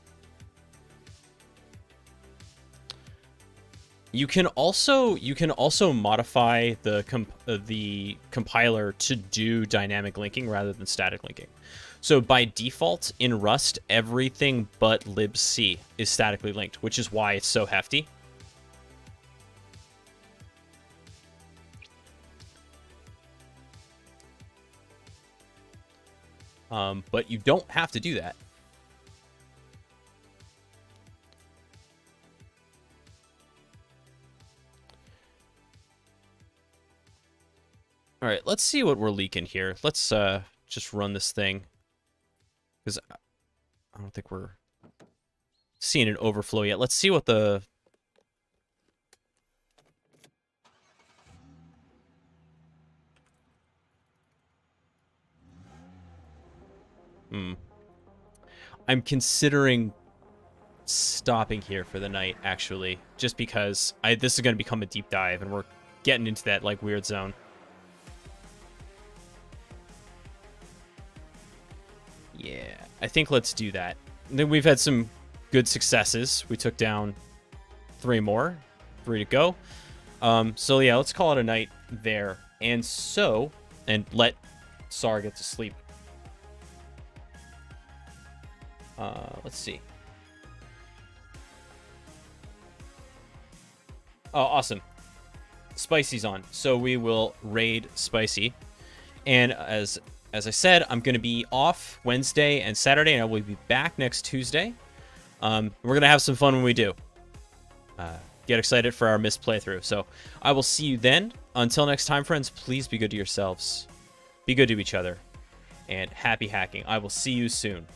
You can also modify the compiler to do dynamic linking rather than static linking. So by default in Rust, everything but libc is statically linked, which is why it's so hefty. But you don't have to do that. All right, let's see what we're leaking here. Let's just run this thing, because I don't think we're seeing an overflow yet. Let's see what the... I'm considering stopping here for the night, actually, just because this is going to become a deep dive, and we're getting into that like weird zone. Yeah, I think let's do that. And then we've had some good successes. We took down 3 more, 3 to go. So yeah, let's call it a night there. And let Sar get to sleep. Let's see. Oh, awesome. Spicy's on. So we will raid Spicy. And as I said, I'm going to be off Wednesday and Saturday, and I will be back next Tuesday. We're going to have some fun when we do. Get excited for our missed playthrough. So I will see you then. Until next time, friends, please be good to yourselves. Be good to each other. And happy hacking. I will see you soon.